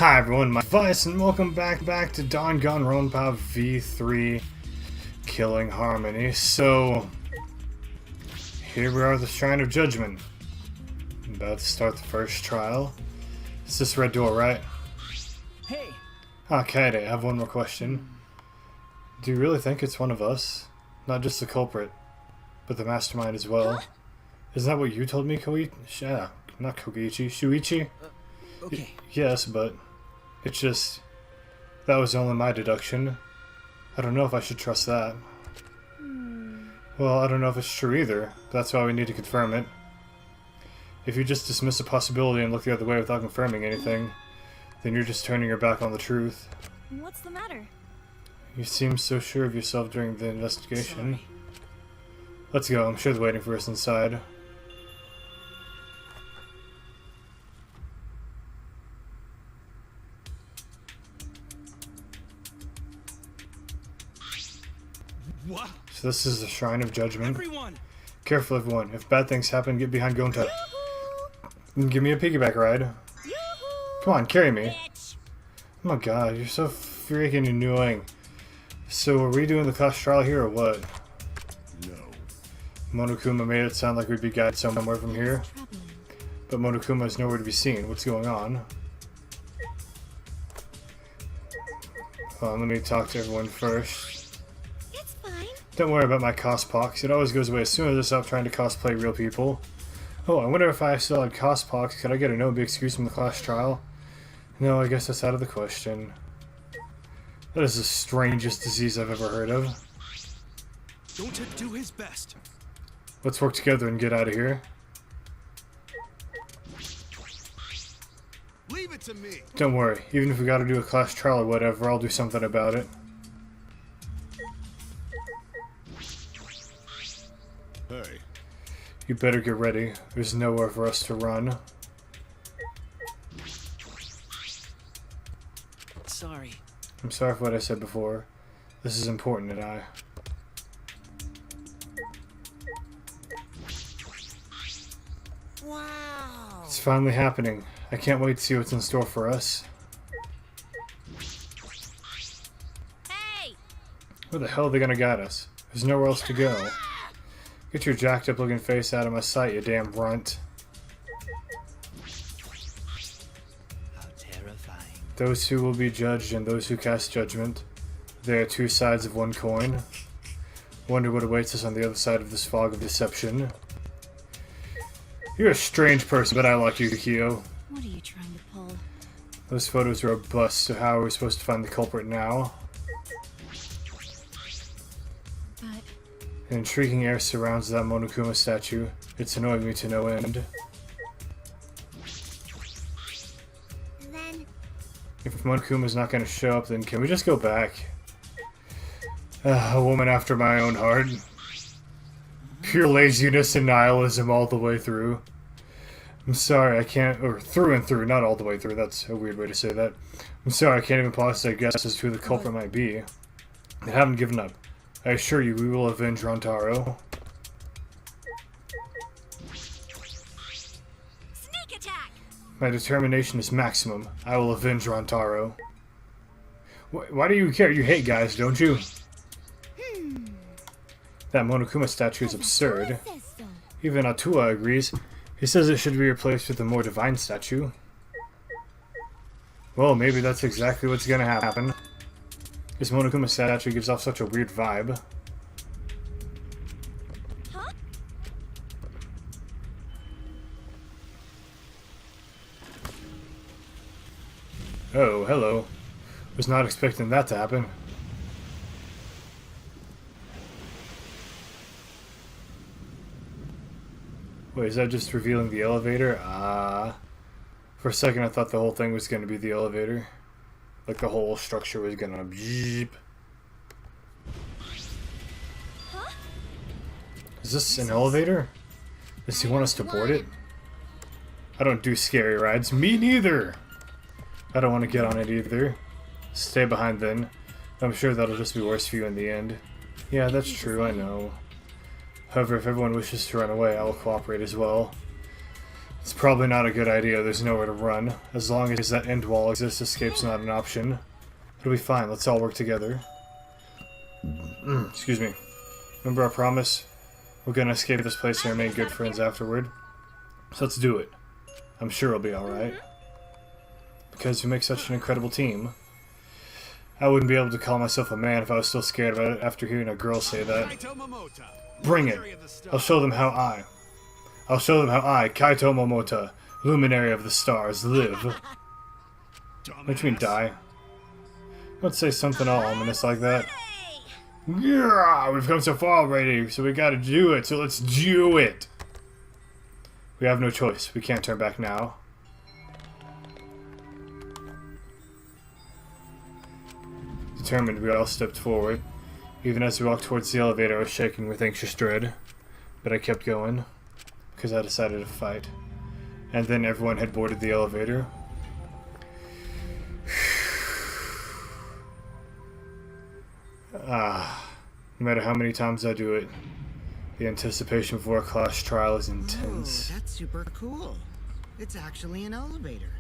Hi everyone, my Vyse, and welcome back to Danganronpa V3 Killing Harmony. So, here we are at the Shrine of Judgment. I'm about to start the first trial. It's this red door, right? Hey! Okay, I have one more question. Do you really think it's one of us? Not just the culprit, but the mastermind as well? Huh? Isn't that what you told me, Koichi? Yeah, not Koichi. Shuichi? Okay. Yes, but it's just... that was only my deduction. I don't know if I should trust that. Well, I don't know if it's true either. That's why we need to confirm it. If you just dismiss a possibility and look the other way without confirming anything, then you're just turning your back on the truth. What's the matter? You seem so sure of yourself during the investigation. Sorry. Let's go, I'm sure they're waiting for us inside. What? So this is the Shrine of Judgment. Everyone! Careful everyone, if bad things happen, get behind Gonta. Give me a piggyback ride. Come on, carry me. Oh my god, you're so freaking annoying. So are we doing the class trial here or what? No. Monokuma made it sound like we'd be guided somewhere from here. But Monokuma is nowhere to be seen. What's going on? Hold on, let me talk to everyone first. It's fine. Don't worry about my cospox. It always goes away as soon as I stop trying to cosplay real people. Oh, I wonder if I still had cospox, could I get a no-big excuse from the class trial? No, I guess that's out of the question. That is the strangest disease I've ever heard of. Don't do his best. Let's work together and get out of here. Leave it to me. Don't worry, even if we gotta do a class trial or whatever, I'll do something about it. Hey. You better get ready. There's nowhere for us to run. Sorry. I'm sorry for what I said before. This is important, and I... Wow. It's finally happening. I can't wait to see what's in store for us. Hey! Where the hell are they gonna guide us? There's nowhere else to go. Get your jacked up looking face out of my sight, you damn runt. How terrifying. Those who will be judged and those who cast judgment. They are two sides of one coin. Wonder what awaits us on the other side of this fog of deception. You're a strange person, but I like you, Kyo. What are you trying to pull? Those photos are a bust, so how are we supposed to find the culprit now? But An intriguing air surrounds that Monokuma statue. It's annoying me to no end. then If Monokuma's not going to show up, then can we just go back? A woman after my own heart. Pure laziness and nihilism all the way through. I'm sorry, I can't... or through and through, not all the way through. That's a weird way to say that. I'm sorry, I can't even possibly guess as to who the culprit might be. I haven't given up. I assure you, we will avenge Rantaro. sneak attack. My determination is maximum. I will avenge Rantaro. Why do you care? You hate guys, don't you? That Monokuma statue is absurd. Even Atua agrees. He says it should be replaced with a more divine statue. Well, maybe that's exactly what's gonna happen. This Monokuma statue gives off such a weird vibe. Huh? Oh, hello. Was not expecting that to happen. Wait, is that just revealing the elevator? For a second I thought the whole thing was going to be the elevator. Like the whole structure was going to beep. Huh? Is this an elevator? Does he want us to board it? I don't do scary rides. Me neither! I don't want to get on it either. Stay behind then. I'm sure that'll just be worse for you in the end. Yeah, that's true, I know. However, if everyone wishes to run away, I will cooperate as well. It's probably not a good idea, there's nowhere to run. As long as that end wall exists, escape's not an option. It'll be fine, let's all work together. Excuse me. Remember our promise? We're gonna escape this place and remain good friends afterward. So let's do it. I'm sure it'll be alright. Because we make such an incredible team. I wouldn't be able to call myself a man if I was still scared about it after hearing a girl say that. Bring it! I'll show them how I, Kaito Momota, luminary of the stars, live. What do you mean, die? Let's say something all ominous like that. Yeah, we've come so far already, so we gotta do it, so let's do it! We have no choice. We can't turn back now. Determined, we all stepped forward. Even as we walked towards the elevator, I was shaking with anxious dread. But I kept going, because I decided to fight. And then everyone had boarded the elevator. No matter how many times I do it, the anticipation for a class trial is intense. Oh, that's super cool. It's actually an elevator.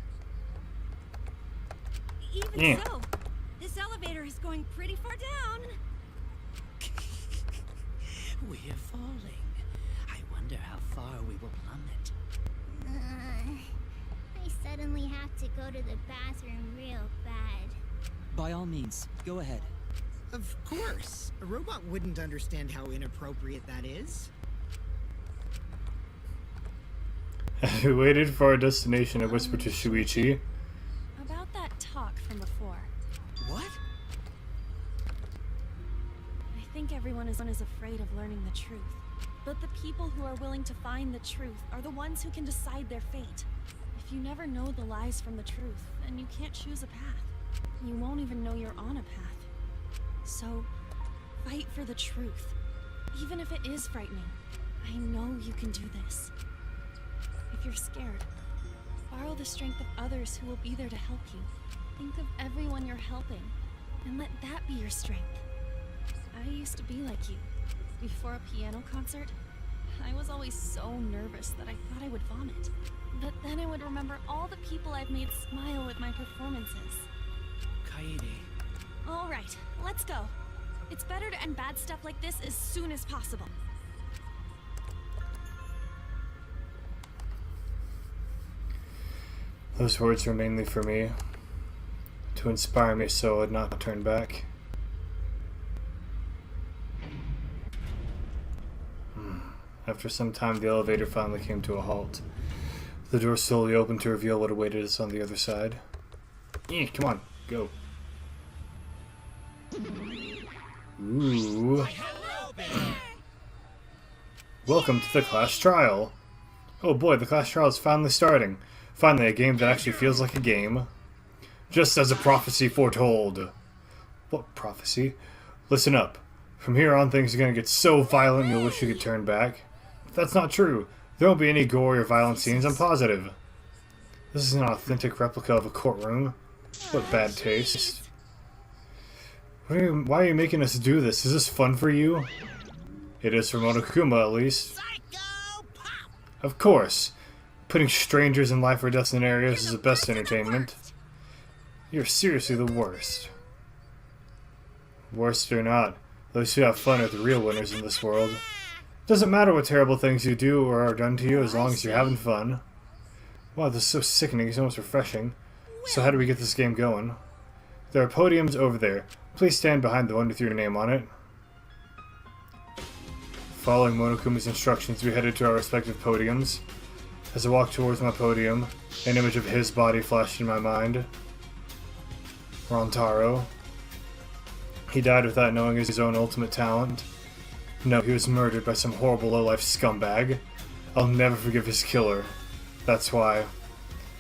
Even so, this elevator is going pretty far down. We're falling. I wonder how far we will plummet. I suddenly have to go to the bathroom real bad. By all means, go ahead. Of course. A robot wouldn't understand how inappropriate that is. We waited for our destination and whispered to Shuichi. About that talk from before. What? I think everyone is afraid of learning the truth. But the people who are willing to find the truth are the ones who can decide their fate. If you never know the lies from the truth, then you can't choose a path. You won't even know you're on a path. So, fight for the truth. Even if it is frightening, I know you can do this. If you're scared, borrow the strength of others who will be there to help you. Think of everyone you're helping, and let that be your strength. I used to be like you. Before a piano concert, I was always so nervous that I thought I would vomit. But then I would remember all the people I've made smile with my performances. Kaede. All right, let's go. It's better to end bad stuff like this as soon as possible. Those words were mainly for me, to inspire me so I'd not turn back. After some time, the elevator finally came to a halt. The door slowly opened to reveal what awaited us on the other side. Come on, go. Ooh. Welcome to the class trial. Oh boy, the class trial is finally starting. Finally, a game that actually feels like a game. Just as a prophecy foretold. What prophecy? Listen up. From here on, things are gonna get so violent you'll wish you could turn back. But that's not true. There won't be any gory or violent scenes, I'm positive. This is an authentic replica of a courtroom. What bad taste. Why are you making us do this? Is this fun for you? It is for Monokuma, at least. Of course. Putting strangers in life or death scenarios is the best entertainment. You're seriously the worst. Worst or not, those who have fun are the real winners in this world. Doesn't matter what terrible things you do or are done to you as long as you're having fun. Wow, this is so sickening, it's almost refreshing. So how do we get this game going? There are podiums over there. Please stand behind the one with your name on it. Following Monokuma's instructions, we headed to our respective podiums. As I walked towards my podium, an image of his body flashed in my mind. Rantaro. He died without knowing his own ultimate talent. No, he was murdered by some horrible low-life scumbag. I'll never forgive his killer. That's why.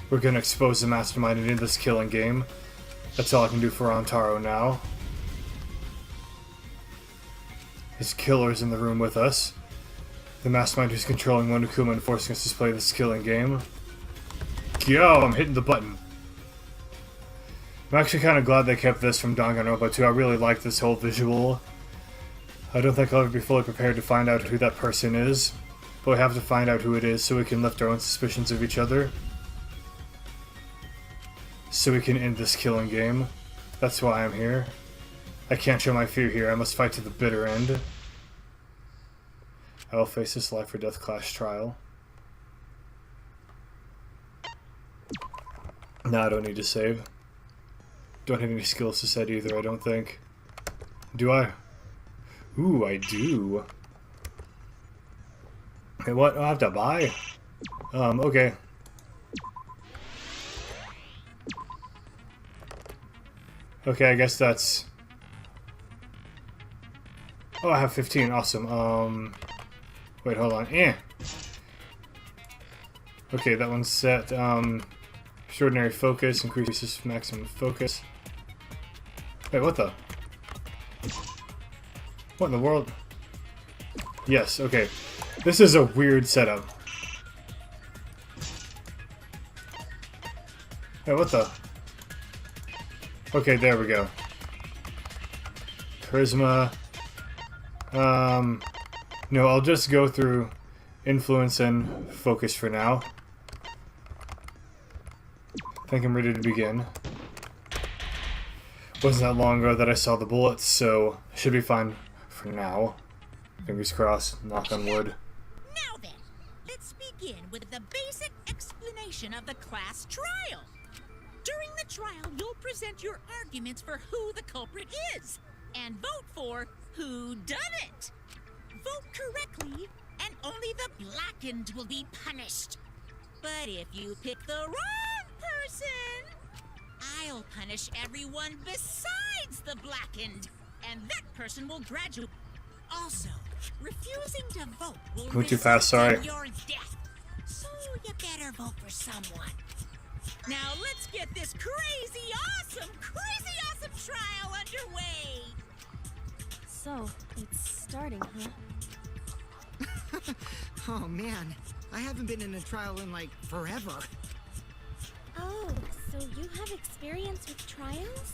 We're gonna expose the mastermind into this killing game. That's all I can do for Rantaro now. His killer's in the room with us. The mastermind who's controlling Monokuma and forcing us to play this killing game. Yo, I'm hitting the button. I'm actually kind of glad they kept this from Danganronpa 2. I really like this whole visual. I don't think I'll ever be fully prepared to find out who that person is. But we have to find out who it is so we can lift our own suspicions of each other. So we can end this killing game. That's why I'm here. I can't show my fear here. I must fight to the bitter end. I will face this life or death clash trial. No, I don't need to save. Don't have any skills to set either, I don't think. Do I? Ooh, I do. Hey, what? Oh, I have to buy? Okay. Okay, I guess that's... Oh, I have 15. Awesome. Wait, hold on. Okay, that one's set. Extraordinary focus increases maximum focus. Wait, what the? What in the world? Yes, okay. This is a weird setup. Hey, what the? Okay, there we go. Charisma. No, I'll just go through influence and focus for now. I think I'm ready to begin. Wasn't that long ago that I saw the bullets, so should be fine for now. Fingers crossed, knock on wood. Now then, let's begin with the basic explanation of the class trial. During the trial, you'll present your arguments for who the culprit is, and vote for who done it. Vote correctly, and only the blackened will be punished. But if you pick the wrong person, I'll punish everyone besides the blackened, and that person will graduate. Also, refusing to vote will Went too fast, sorry. result in your death. So you better vote for someone. Now let's get this crazy awesome trial underway. So, it's starting, huh? Oh man, I haven't been in a trial in like forever. Oh, so you have experience with trials?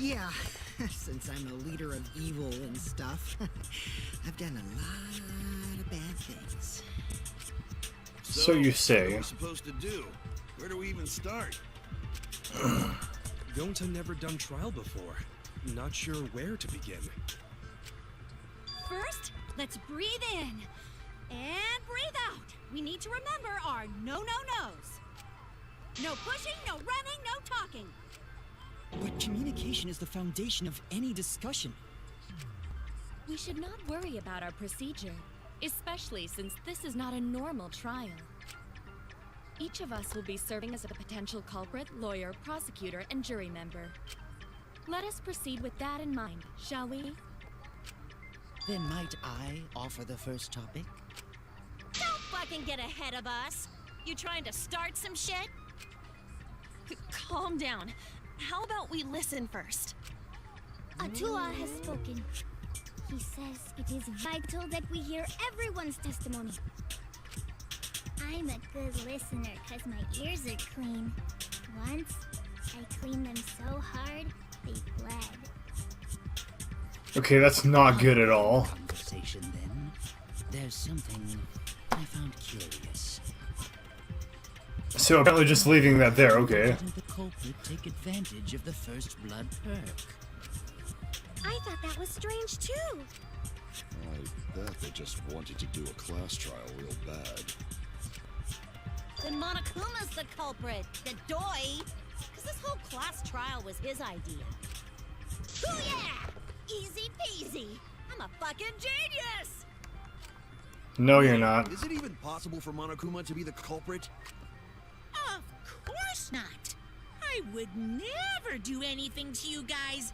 Yeah, since I'm a leader of evil and stuff, I've done a lot of bad things. So you say. What are we supposed to do? Where do we even start? Don't have never done trial before. Not sure where to begin. First, let's breathe in and breathe out. We need to remember our no-no-nos. No pushing, no running, no talking. But communication is the foundation of any discussion. We should not worry about our procedure, especially since this is not a normal trial. Each of us will be serving as a potential culprit, lawyer, prosecutor, and jury member. Let us proceed with that in mind, shall we? Then might I offer the first topic? Don't fucking get ahead of us! You trying to start some shit? Calm down. How about we listen first? Atua has spoken. He says it is vital that we hear everyone's testimony. I'm a good listener because my ears are clean. Once, I cleaned them so hard, they bled. Okay, that's not good at all. Conversation then. There's something I found curious. So apparently just leaving that there, okay. Didn't the culprit take advantage of the first blood perk? I thought that was strange too. I bet they just wanted to do a class trial real bad. Then Monokuma's the culprit, the doi. Because this whole class trial was his idea. Booyah! Easy peasy. I'm a fucking genius! No, you're not. Is it even possible for Monokuma to be the culprit? Of course not. I would never do anything to you guys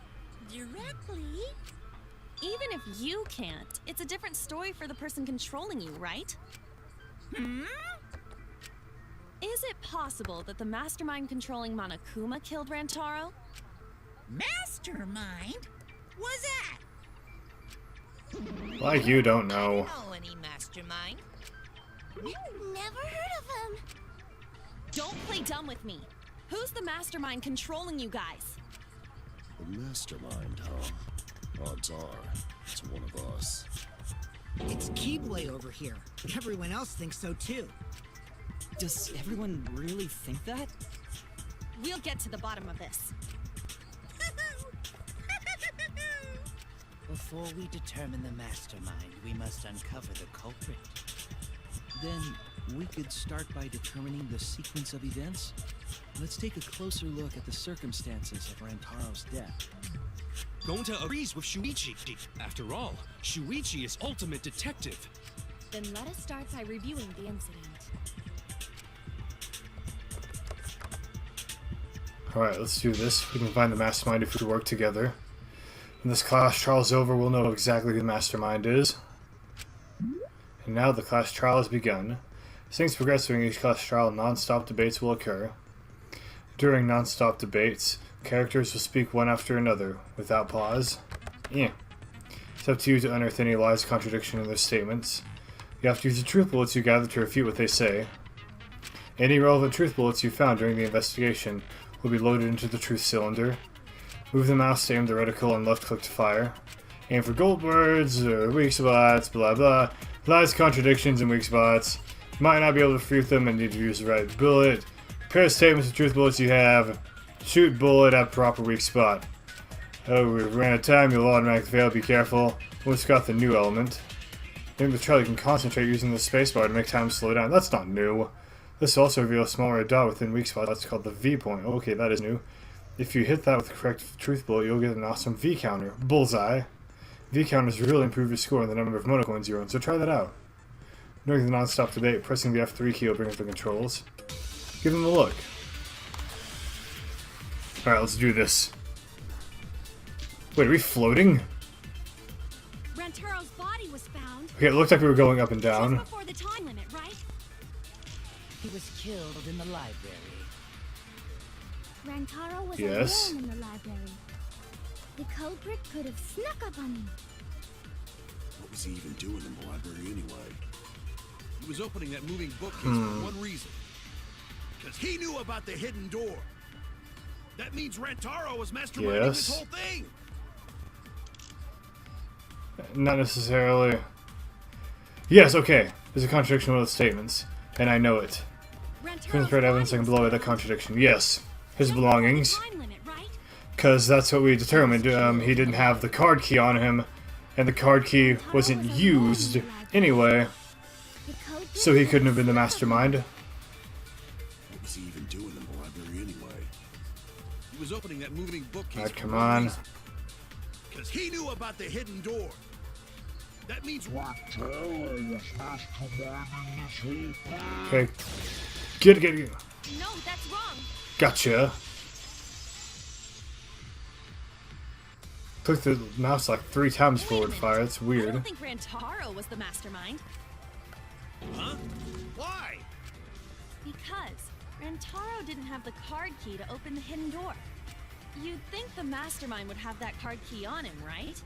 directly. Even if you can't, it's a different story for the person controlling you, right? Hmm? Is it possible that the mastermind controlling Monokuma killed Rantaro? Mastermind? Was that? Like you don't know. Know any mastermind? Never heard of him. Don't play dumb with me. Who's the mastermind controlling you guys? The mastermind, huh? Odds are, it's one of us. It's Keyblade over here. Everyone else thinks so too. Does everyone really think that? We'll get to the bottom of this. Before we determine the mastermind, we must uncover the culprit. Then we could start by determining the sequence of events. Let's take a closer look at the circumstances of Rantaro's death. Gonta agrees with Shuichi. After all, Shuichi is ultimate detective. Then let us start by reviewing the incident. Alright, let's do this. We can find the mastermind if we work together. When this class trial is over, we'll know exactly who the mastermind is. And now the class trial has begun. As things progress during each class trial, non-stop debates will occur. During non-stop debates, characters will speak one after another, without pause. Yeah. It's up to you to unearth any lies, contradiction in their statements. You have to use the truth bullets you gather to refute what they say. Any relevant truth bullets you found during the investigation will be loaded into the truth cylinder. Move the mouse to aim the reticle and left click to fire. Aim for gold words or weak spots, blah blah. Lies, contradictions, and weak spots. You might not be able to refute them and need to use the right bullet. Compare statements with truth bullets you have. Shoot bullet at proper weak spot. Oh, we ran out of time, you'll automatically fail, be careful. What's got the new element? During the trial you can concentrate using the spacebar to make time slow down. That's not new. This also reveals a small red dot within weak spot. That's called the V point. Okay, that is new. If you hit that with the correct truth bullet, you'll get an awesome V counter. Bullseye. V counters really improve your score and the number of monocoins you own, so try that out. During the non-stop debate, pressing the F3 key will bring up the controls. Give them a look. Alright, let's do this. Wait, are we floating? Rantaro's body was found Okay, it looked like we were going up and down. just before the time limit, right? He was killed in the library. Rantaro was Yes. alone in the library. The culprit could have snuck up on him. What was he even doing in the library anyway? He was opening that moving bookcase for one reason. Because he knew about the hidden door. That means Rantaro was masterminding this Yes. whole thing. Not necessarily. Yes, okay. There's a contradiction with the statements, and I know it. Friends spread evidence I can blow away that contradiction. Yes. His belongings. Time limit, right? Because that's what we determined. He didn't have the card key on him, and the card key wasn't used anyway, The culprit so he couldn't have been the mastermind. What was he even doing in the library anyway? He was opening that moving bookcase Alright, for come one on. reason. Because he knew about the hidden door. That means Okay. Get. No, that's wrong. Gotcha. Click the mouse like 3 times Wait a forward minute. fire. It's I weird. don't think Rantaro was the mastermind. Huh? Why? Because Rantaro didn't have the card key to open the hidden door. You'd think the mastermind would have that card key on him, right?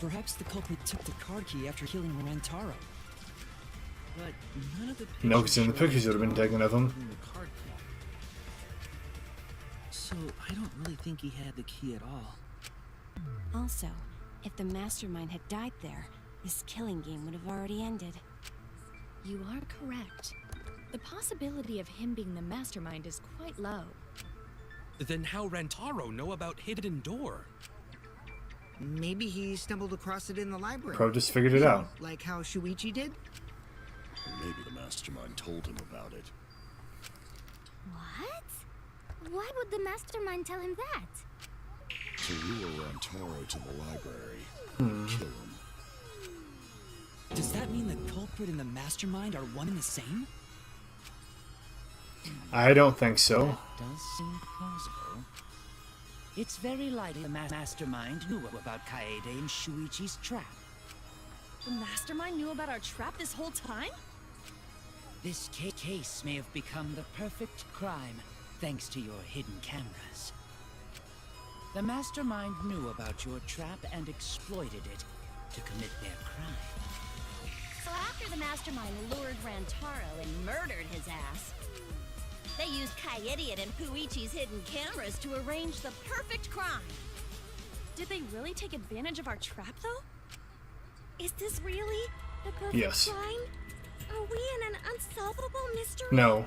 Perhaps the culprit took the card key after killing Rantaro. But none of the No, because in the show pictures it would have been taken of him. opening the card key. So I don't really think he had the key at all. Also, if the mastermind had died there, this killing game would have already ended. You are correct. The possibility of him being the mastermind is quite low. Then how Rantaro know about hidden door? Maybe he stumbled across it in the library. Pro just figured it out. Like how Shuichi did? Or maybe the mastermind told him about it. What? Why would the mastermind tell him that? To lure Rantaro to the library and kill him. Does that mean the culprit and the mastermind are one and the same? I don't think so. Does seem plausible. It's very likely the mastermind knew about Kaede and Shuichi's trap. The mastermind knew about our trap this whole time? This case may have become the perfect crime thanks to your hidden cameras. The mastermind knew about your trap and exploited it to commit their crime. So after the mastermind lured Rantaro and murdered his ass, they used Kaede and Puichi's hidden cameras to arrange the perfect crime. Did they really take advantage of our trap, though? Is this really the perfect Yes. crime? Are we in an unsolvable mystery? No.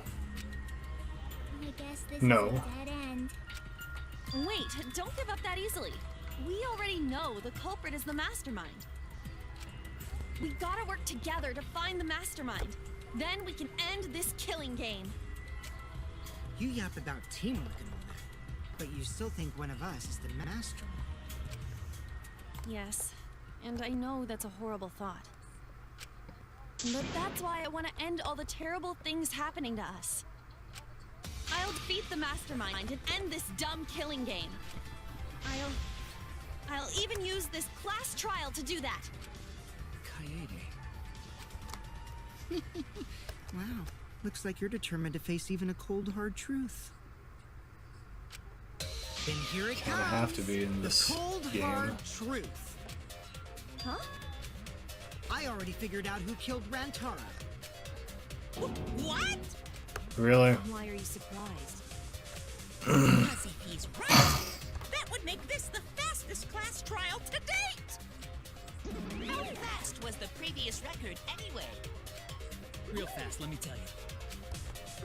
I guess this No. is a dead end. Wait, don't give up that easily. We already know the culprit is the mastermind. We gotta work together to find the mastermind. Then we can end this killing game. You yap about teamwork and all that, but you still think one of us is the mastermind. Yes, and I know that's a horrible thought. But that's why I want to end all the terrible things happening to us. I'll defeat the mastermind and end this dumb killing game. I'll even use this class trial to do that. Kaede. Wow, looks like you're determined to face even a cold, hard truth. Then here it Kinda comes. have to be in The this cold, game. hard truth. Huh? I already figured out who killed Rantara. What? Really? Why are you surprised? Because if he's right, that would make this the fastest class trial to date. How fast was the previous record anyway? Real fast, let me tell you.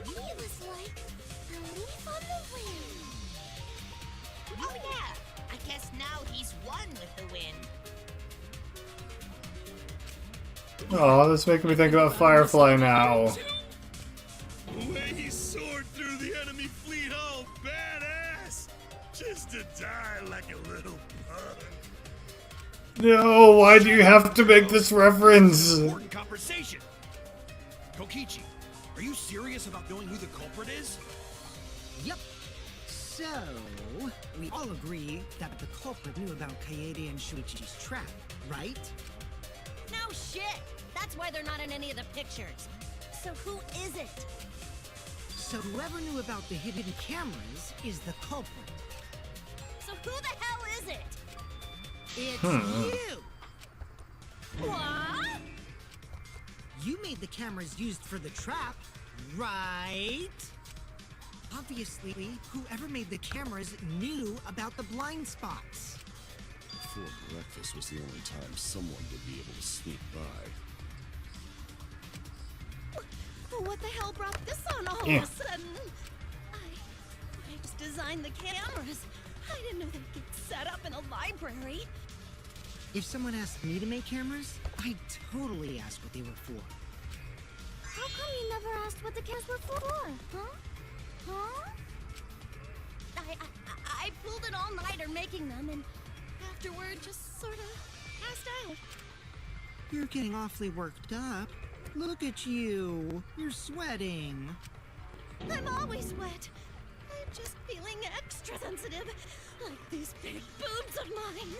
He was like a leaf on the wind. Oh yeah, I guess now he's won with the win. Oh, that's making me think about Firefly now. The way he soared through the enemy fleet, all badass! Just to die like a little pug. No, why do you have to make this reference? Important conversation. Kokichi, are you serious about knowing who the culprit is? Yep. So, we all agree that the culprit knew about Kaede and Shuichi's trap, right? No shit! That's why they're not in any of the pictures. So who is it? So whoever knew about the hidden cameras is the culprit. So who the hell is it? It's you! What? You made the cameras used for the trap, right? Obviously, whoever made the cameras knew about the blind spots. Before breakfast was the only time someone would be able to sneak by. What the hell brought this on all Yeah. of a sudden? I just designed the cameras. I didn't know they'd get set up in a library. If someone asked me to make cameras, I'd totally ask what they were for. How come you never asked what the cameras were for? Huh? Huh? I pulled an all-nighter making them, and afterward just sort of passed out. You're getting awfully worked up. Look at you. You're sweating. I'm always wet. I'm just feeling extra sensitive, like these big boobs of mine.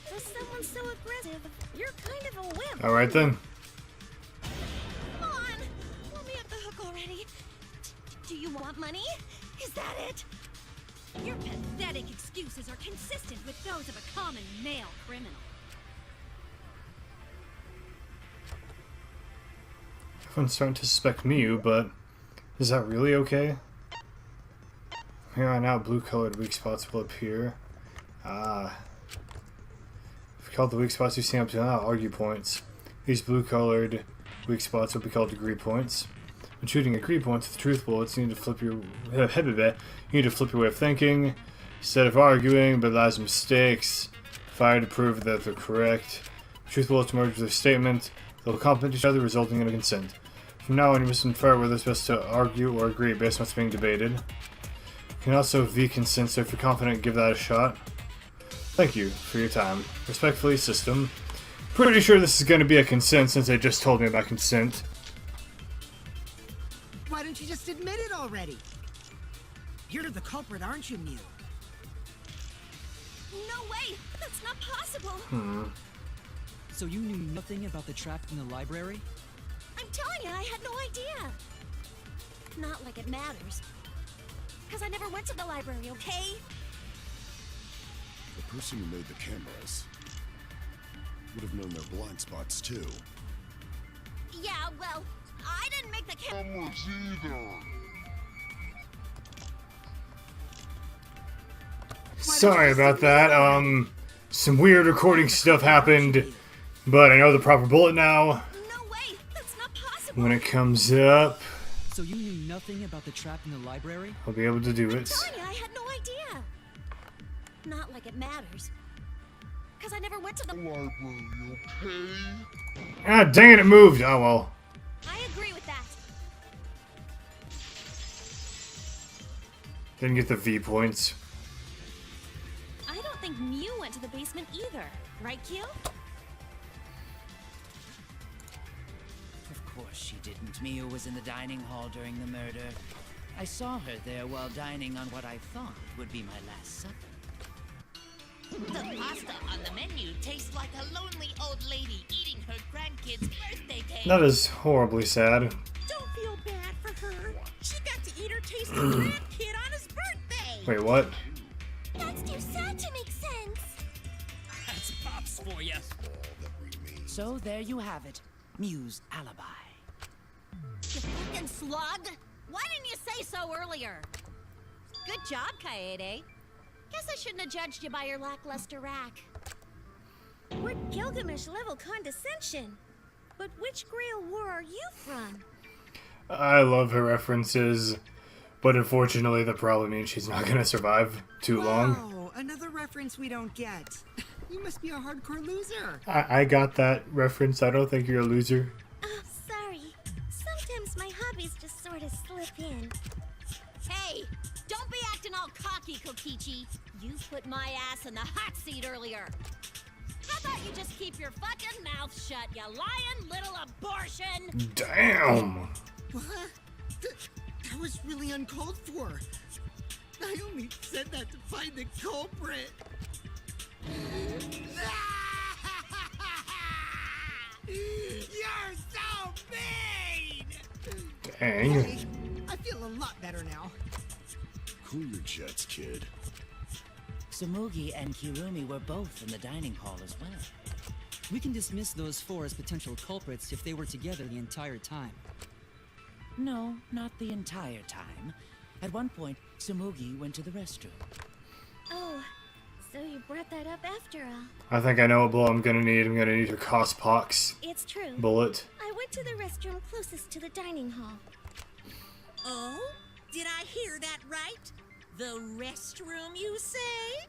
For someone so aggressive, you're kind of a wimp. All right then. Come on, let me off the hook already. Do you want money? Is that it? Your pathetic excuses are consistent with those of a common male criminal. Everyone's starting to suspect Miyu, but is that really okay? From here on out, blue-colored weak spots will appear. If called the weak spots you see up to now, argue points. These blue-colored weak spots will be called degree points. When shooting degree points with truth bullets, you need to flip your way of thinking. Instead of arguing, but allows mistakes, fire to prove that they're correct. Truth bullets merge with their statement. They'll complement each other, resulting in a consent. From now on, you must infer whether it's best to argue or agree based on what's being debated. You can also V-consent, so if you're confident, give that a shot. Thank you for your time. Respectfully, System. Pretty sure this is going to be a consent since they just told me about consent. Why don't you just admit it already? You're the culprit, aren't you, Mew? No way! That's not possible! So you knew nothing about the trap in the library? I'm telling you, I had no idea! Not like it matters. Because I never went to the library, okay? The person who made the cameras would have known their blind spots too. Yeah, well, I didn't make the cameras either. Sorry about that. Some weird recording stuff happened But I know the proper bullet now. No way! That's not possible! When it comes up, So you knew nothing about the trap in the library? I'll be able to do it. Tanya, I had no idea! Not like it matters. Because I never went to the library, okay? Ah, dang it, it moved. Oh well. I agree with that. Didn't get the V points. I don't think Mew went to the basement either. Right, Q? Of course she didn't. Mia was in the dining hall during the murder. I saw her there while dining on what I thought would be my last supper. The pasta on the menu tastes like a lonely old lady eating her grandkid's birthday cake. That is horribly sad. Don't feel bad for her. She got to eat her tasty grandkid on his birthday. Wait, what? That's too sad to make sense. That's Pops for you. So there you have it. Mew's alibi. You fucking slug! Why didn't you say so earlier? Good job, Kaede. Guess I shouldn't have judged you by your lackluster rack. What Gilgamesh-level condescension? But which Grail War are you from? I love her references, but unfortunately that probably means she's not gonna survive too long. Wow, another reference we don't get. You must be a hardcore loser. I got that reference. I don't think you're a loser. Oh, sorry. Sometimes my hobbies just sort of slip in. Hey, don't be acting all cocky, Kokichi. You put my ass in the hot seat earlier. How about you just keep your fucking mouth shut, you lying little abortion? Damn! What? That was really uncalled for. I only said that to find the culprit. You're so mean! Dang. Hey, I feel a lot better now. Cool your jets, kid. Tsumugi and Kirumi were both in the dining hall as well. We can dismiss those four as potential culprits if they were together the entire time. No, not the entire time. At one point, Tsumugi went to the restroom. Oh, so you brought that up after all. I think I know what bullet I'm gonna need. I'm gonna need her Cospox It's true. bullet. I went to the restroom closest to the dining hall. Oh? Did I hear that right? The restroom, you say?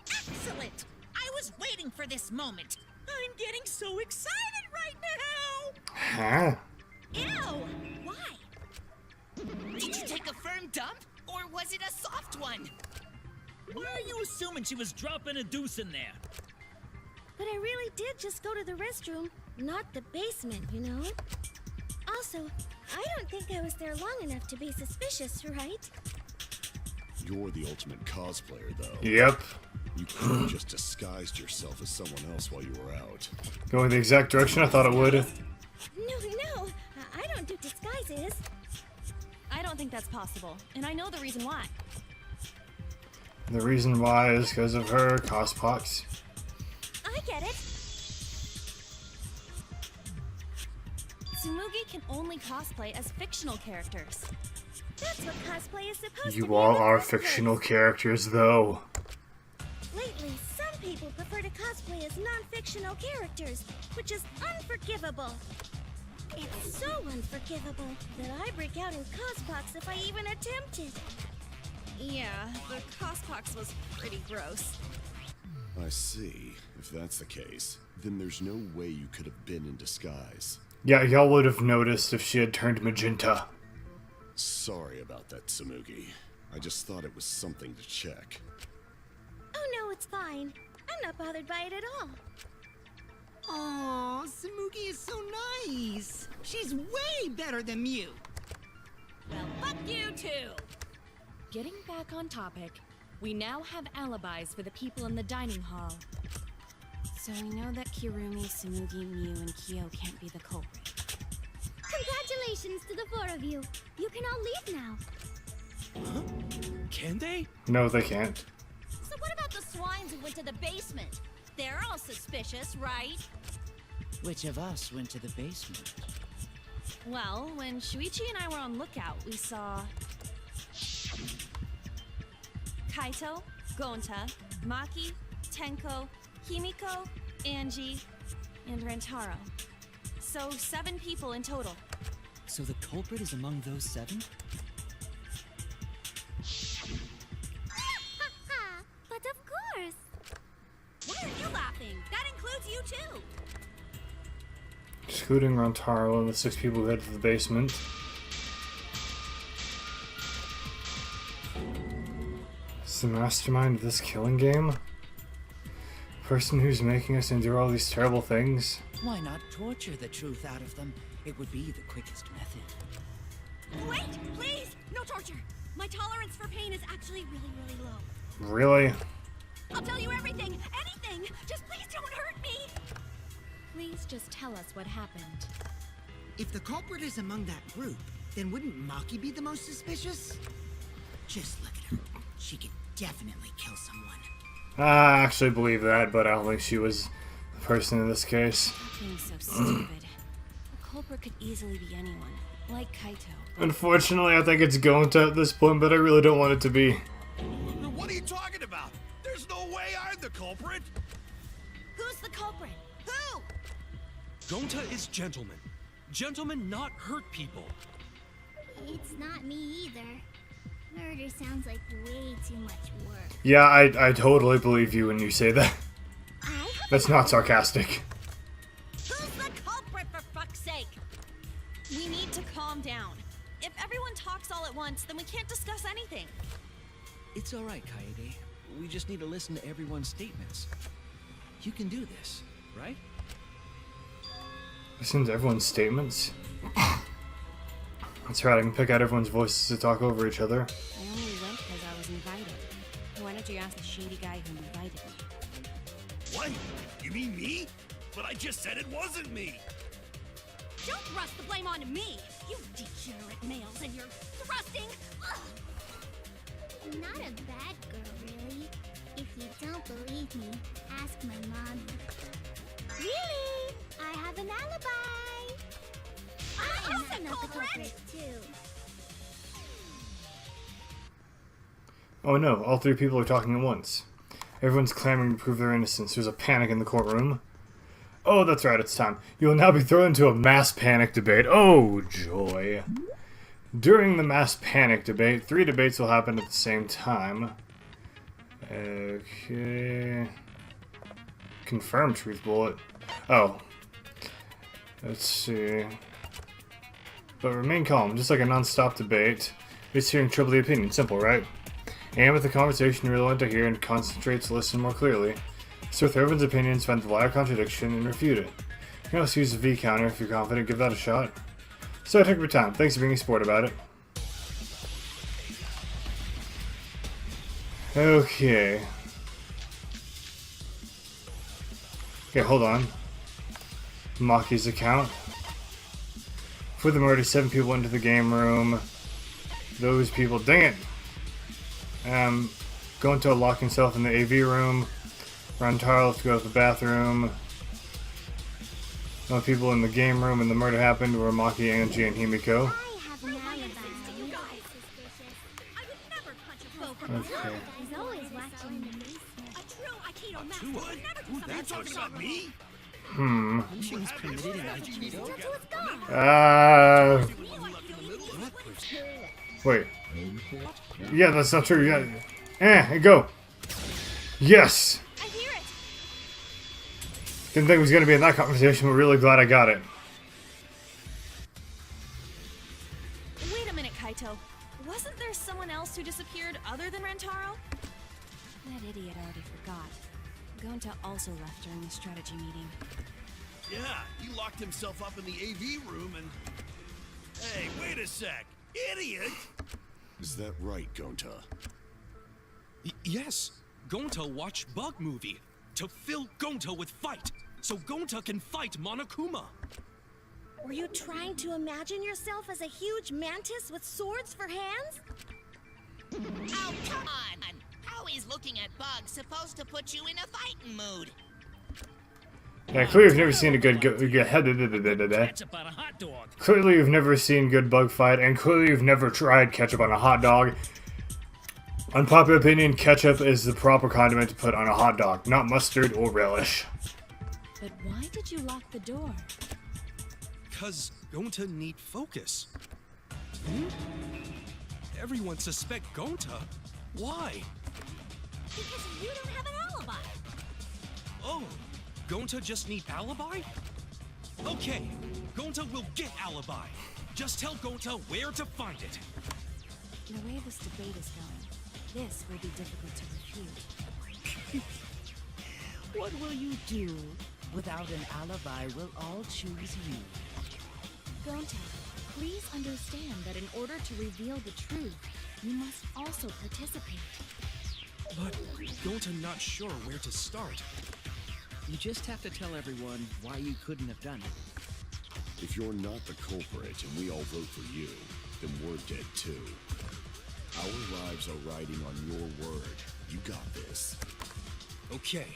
Excellent! I was waiting for this moment. I'm getting so excited right now! Huh? Ew! Why? Did you take a firm dump? Or was it a soft one? Why are you assuming she was dropping a deuce in there? But I really did just go to the restroom, not the basement, you know? Also, I don't think I was there long enough to be suspicious, right? You're the ultimate cosplayer, though. Yep. You could have just disguised yourself as someone else while you were out. Going the exact direction I thought it would. No, I don't do disguises. I don't think that's possible, and I know the reason why. The reason why is because of her Cospox. I get it. Tsumugi can only cosplay as fictional characters. That's what cosplay is supposed to be. You all in the are first place. fictional characters, though. Lately, some people prefer to cosplay as non-fictional characters, which is unforgivable. It's so unforgivable that I break out in Cospox if I even attempt it. Yeah, the Cospox was pretty gross. I see. If that's the case, then there's no way you could have been in disguise. Yeah, y'all would have noticed if she had turned magenta. Sorry about that, Tsumugi. I just thought it was something to check. Oh no, it's fine. I'm not bothered by it at all. Aw, Tsumugi is so nice. She's way better than Mew. Well, fuck you too! Getting back on topic, we now have alibis for the people in the dining hall. So we know that Kirumi, Tsumugi, Mew, and Kyo can't be the culprit. Congratulations to the four of you. You can all leave now. Huh? Can they? No, they can't. So what about the swines who went to the basement? They're all suspicious, right? Which of us went to the basement? Well, when Shuichi and I were on lookout, we saw Kaito, Gonta, Maki, Tenko, Himiko, Angie, and Rantaro. So 7 people in total. So the culprit is among those 7? But of course! Why are you laughing? That includes you too! Excluding Rantaro and the 6 people who headed to the basement. Is the mastermind of this killing game? The person who's making us endure all these terrible things? Why not torture the truth out of them? It would be the quickest method. Wait, please! No torture! My tolerance for pain is actually really, really low. Really? I'll tell you everything! Anything! Just please don't hurt me! Please just tell us what happened. If the culprit is among that group, then wouldn't Maki be the most suspicious? Just look at her. She could definitely kill someone. I actually believe that, but I don't think she was the person in this case. Being so stupid. The culprit could easily be anyone, like Kaito. Unfortunately, I think it's Gonta at this point, but I really don't want it to be. What are you talking about? There's no way I'm the culprit! Who's the culprit? Who? Gonta is gentleman. Gentlemen not hurt people. It's not me either. Murder sounds like way too much work. Yeah, I totally believe you when you say that. That's not sarcastic. Who's the culprit, for fuck's sake? We need to calm down. If everyone talks all at once, then we can't discuss anything. It's all right, Kaede. We just need to listen to everyone's statements. You can do this, right? Listen to everyone's statements? That's right, I can pick out everyone's voices to talk over each other. I only went because I was invited. Why don't you ask the shady guy who invited me? What? You mean me? But I just said it wasn't me! Don't thrust the blame onto me! You degenerate males and your thrusting! Ugh. Not a bad girl, really. If you don't believe me, ask my mommy. Really? I have an alibi! I'm not the culprit, too. Oh no, all 3 people are talking at once. Everyone's clamoring to prove their innocence. There's a panic in the courtroom. Oh, that's right, it's time. You will now be thrown into a mass panic debate. Oh, joy. During the mass panic debate, 3 debates will happen at the same time. Okay. Confirm truth bullet. Oh. Let's see. But remain calm, just like a non-stop debate. It's hearing triple the opinion. Simple, right? Aim with the conversation you really want to hear and concentrate to listen more clearly. Sort through everyone's opinions, find the lie or contradiction, and refute it. You can also use the V counter if you're confident. Give that a shot. So take your time. Thanks for being a sport about it. Okay. Okay, hold on. Maki's account. For the murder, 7 people went into the game room. Those people, dang it! Going to lock himself in the AV room. Rantaro to go to the bathroom. The people in the game room and the murder happened were Maki, Angie, and Himiko. I have an alibi. Okay. He's always watching me. A true Aikido master What? would never do Who something that talking about me? Punching is permitted in Aikido? Wait. Yeah, that's not true. Yeah. Go. Yes! I hear it! Didn't think it was going to be in that conversation, but really glad I got it. Wait a minute, Kaito. Wasn't there someone else who disappeared other than Rantaro? That idiot already forgot. Gonta also left during the strategy meeting. Yeah, he locked himself up in the AV room and... Hey, wait a sec! Idiot! Is that right, Gonta? Yes! Gonta watched Bug Movie to fill Gonta with fight, so Gonta can fight Monokuma. Were you trying to imagine yourself as a huge mantis with swords for hands? Oh, come on! How is looking at bugs supposed to put you in a fighting mood? Yeah, clearly you've never seen a good Ketchup on a hot dog. Clearly you've never seen good bug fight, and clearly you've never tried ketchup on a hot dog. Unpopular opinion, ketchup is the proper condiment to put on a hot dog, not mustard or relish. But why did you lock the door? Cause Gonta need focus. Hmm? Everyone suspect Gonta? Why? Because you don't have an alibi. Oh, Gonta just need alibi? Okay, Gonta will get alibi. Just tell Gonta where to find it. The way this debate is going, this will be difficult to refute. What will you do? Without an alibi, we'll all choose you. Gonta, please understand that in order to reveal the truth, you must also participate. But Gonta not sure where to start. You just have to tell everyone why you couldn't have done it. If you're not the culprit and we all vote for you, then we're dead too. Our lives are riding on your word. You got this. Okay,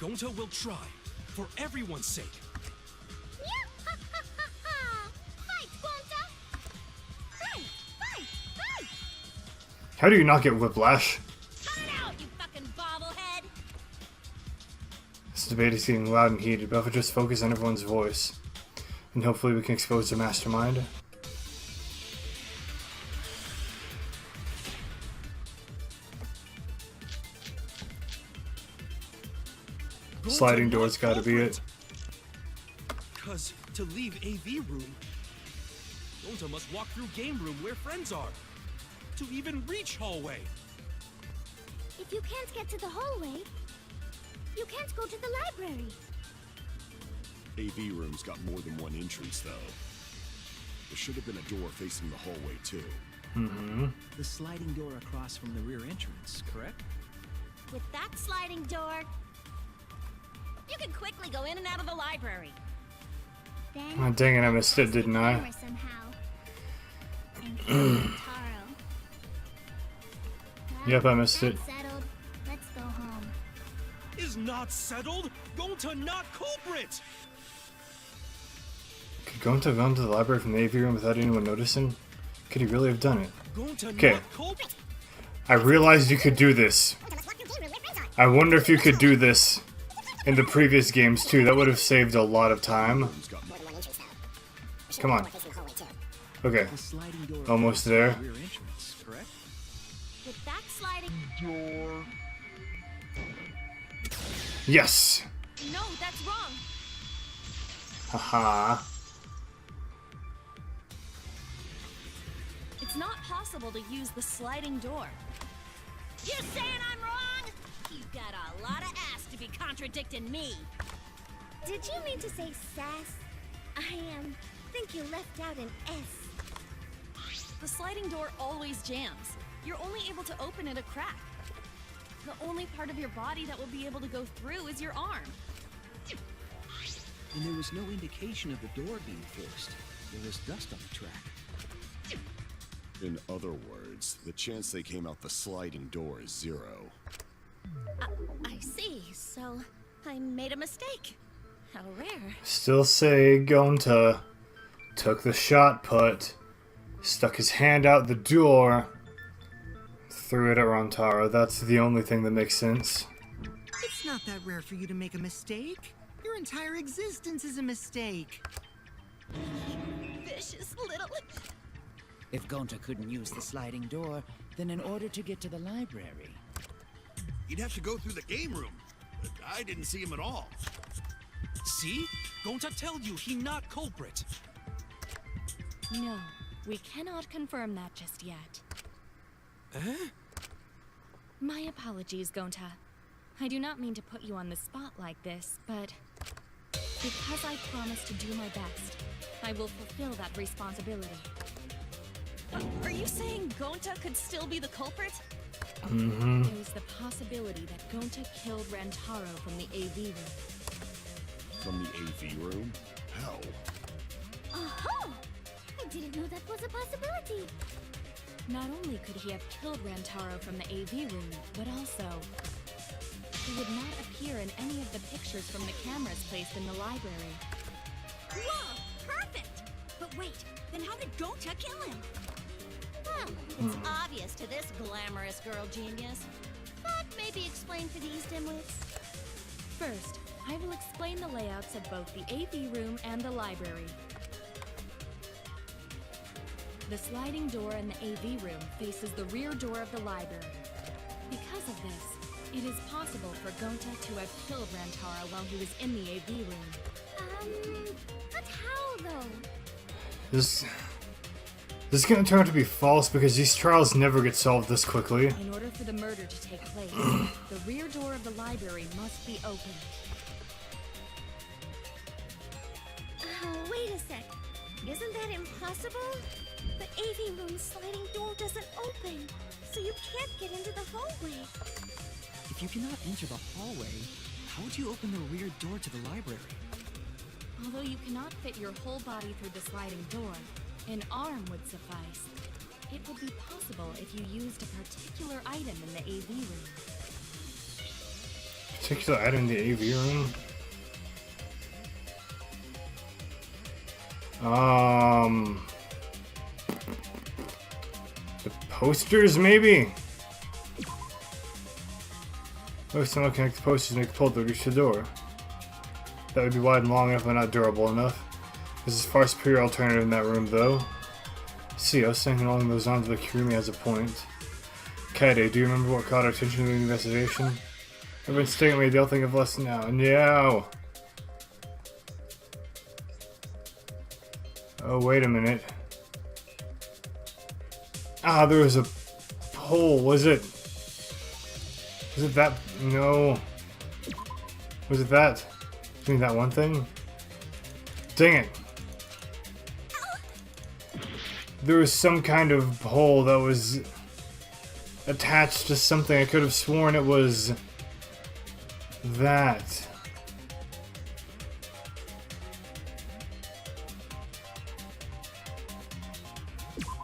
Gonta will try. For everyone's sake. Fight, Gonta! Fight! Fight! Fight! How do you not get whiplash? Fight out, you fucking bobblehead! This debate is getting loud and heated, but if I just focus on everyone's voice, and hopefully we can expose the mastermind. Sliding doors gotta be it. Cause to leave AV room, Gonta must walk through game room where friends are. To even reach hallway. If you can't get to the hallway, you can't go to the library. AV room's got more than one entrance, though. There should have been a door facing the hallway, too. Mm-hmm. The sliding door across from the rear entrance, correct? With that sliding door, you can quickly go in and out of the library. Then Oh, dang it, I missed it, didn't I? camera somehow. And kill Taro. Yep, I missed it. That's settled. Let's go home. Is not settled? Gonta not culprit! Could Gonta go into the library from the AV room without anyone noticing? Could he really have done it? Gonta Okay. not culprit! I realized you could do this. I wonder if you could do this in the previous games too. That would have saved a lot of time. Come on. Okay. The sliding door Almost across from there. the rear entrance, correct? With that sliding door. Yes! No, that's wrong. Haha. It's not possible to use the sliding door. You saying I'm wrong? You got a lot of ass to be contradicting me. Did you mean to say sass? I think you left out an S. The sliding door always jams. You're only able to open it a crack. The only part of your body that will be able to go through is your arm. And there was no indication of the door being forced. There was dust on the track. In other words, the chance they came out the sliding door is 0. I see. So I made a mistake. How rare. Still say Gonta took the shot put, stuck his hand out the door, threw it at Rantaro. That's the only thing that makes sense. It's not that rare for you to make a mistake. Your entire existence is a mistake. Vicious little. If Gonta couldn't use the sliding door, then in order to get to the library, He'd have to go through the game room. But I didn't see him at all. See? Gonta tell you he not culprit. No, we cannot confirm that just yet. Eh? My apologies, Gonta. I do not mean to put you on the spot like this, but because I promised to do my best, I will fulfill that responsibility. Are you saying Gonta could still be the culprit? Mm-hmm. There is the possibility that Gonta killed Rantaro from the AV room. From the AV room? How? Oh! I didn't know that was a possibility. Not only could he have killed Rantaro from the AV room, but also he would not appear in any of the pictures from the cameras placed in the library. Whoa! Perfect! But wait, then how did Gonta kill him? Well, it's obvious to this glamorous girl genius. But maybe explain for these dimwits. First, I will explain the layouts of both the AV room and the library. The sliding door in the AV room faces the rear door of the library. Because of this, it is possible for Gonta to have killed Rantara while he was in the AV room. But how though? This is gonna turn out to be false because these trials never get solved this quickly. In order for the murder to take place, the rear door of the library must be opened. Wait a sec. Isn't that impossible? The AV room's sliding door doesn't open, so you can't get into the hallway. If you cannot enter the hallway, how would you open the rear door to the library? Although you cannot fit your whole body through the sliding door, an arm would suffice. It would be possible if you used a particular item in the AV room. Particular item in the AV room? The posters, maybe? Or someone connect the posters and make a pull to reach the door. That would be wide and long enough, but not durable enough. This is a far superior alternative in that room, though. See, I was thinking along those lines, but Kirumi has a point. Kaede, do you remember what caught our attention in the investigation? Everyone's staring at me, they'll think of us now. No! Oh, wait a minute. Ah, there was a pole. Was it that? No. Was it that? I mean, that one thing? Dang it. There was some kind of pole that was attached to something. I could have sworn it was that.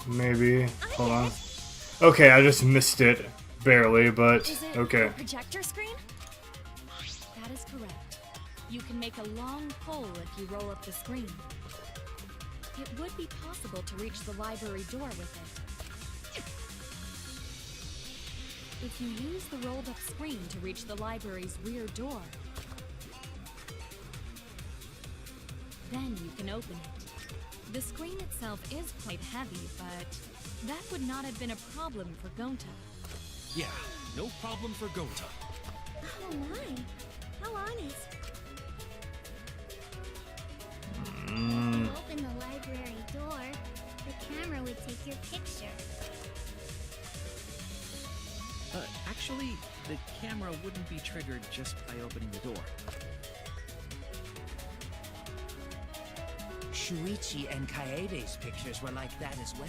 Maybe. Hold on. Okay, I just missed it. Barely, but Is it okay. a projector screen? That is correct. You can make a long pole if you roll up the screen. It would be possible to reach the library door with it. If you use the rolled up screen to reach the library's rear door, then you can open it. The screen itself is quite heavy, but that would not have been a problem for Gonta. Yeah, no problem for Gonta. Oh my, how honest. If you open the library door, the camera would take your picture. Actually, the camera wouldn't be triggered just by opening the door. Shuichi and Kaede's pictures were like that as well.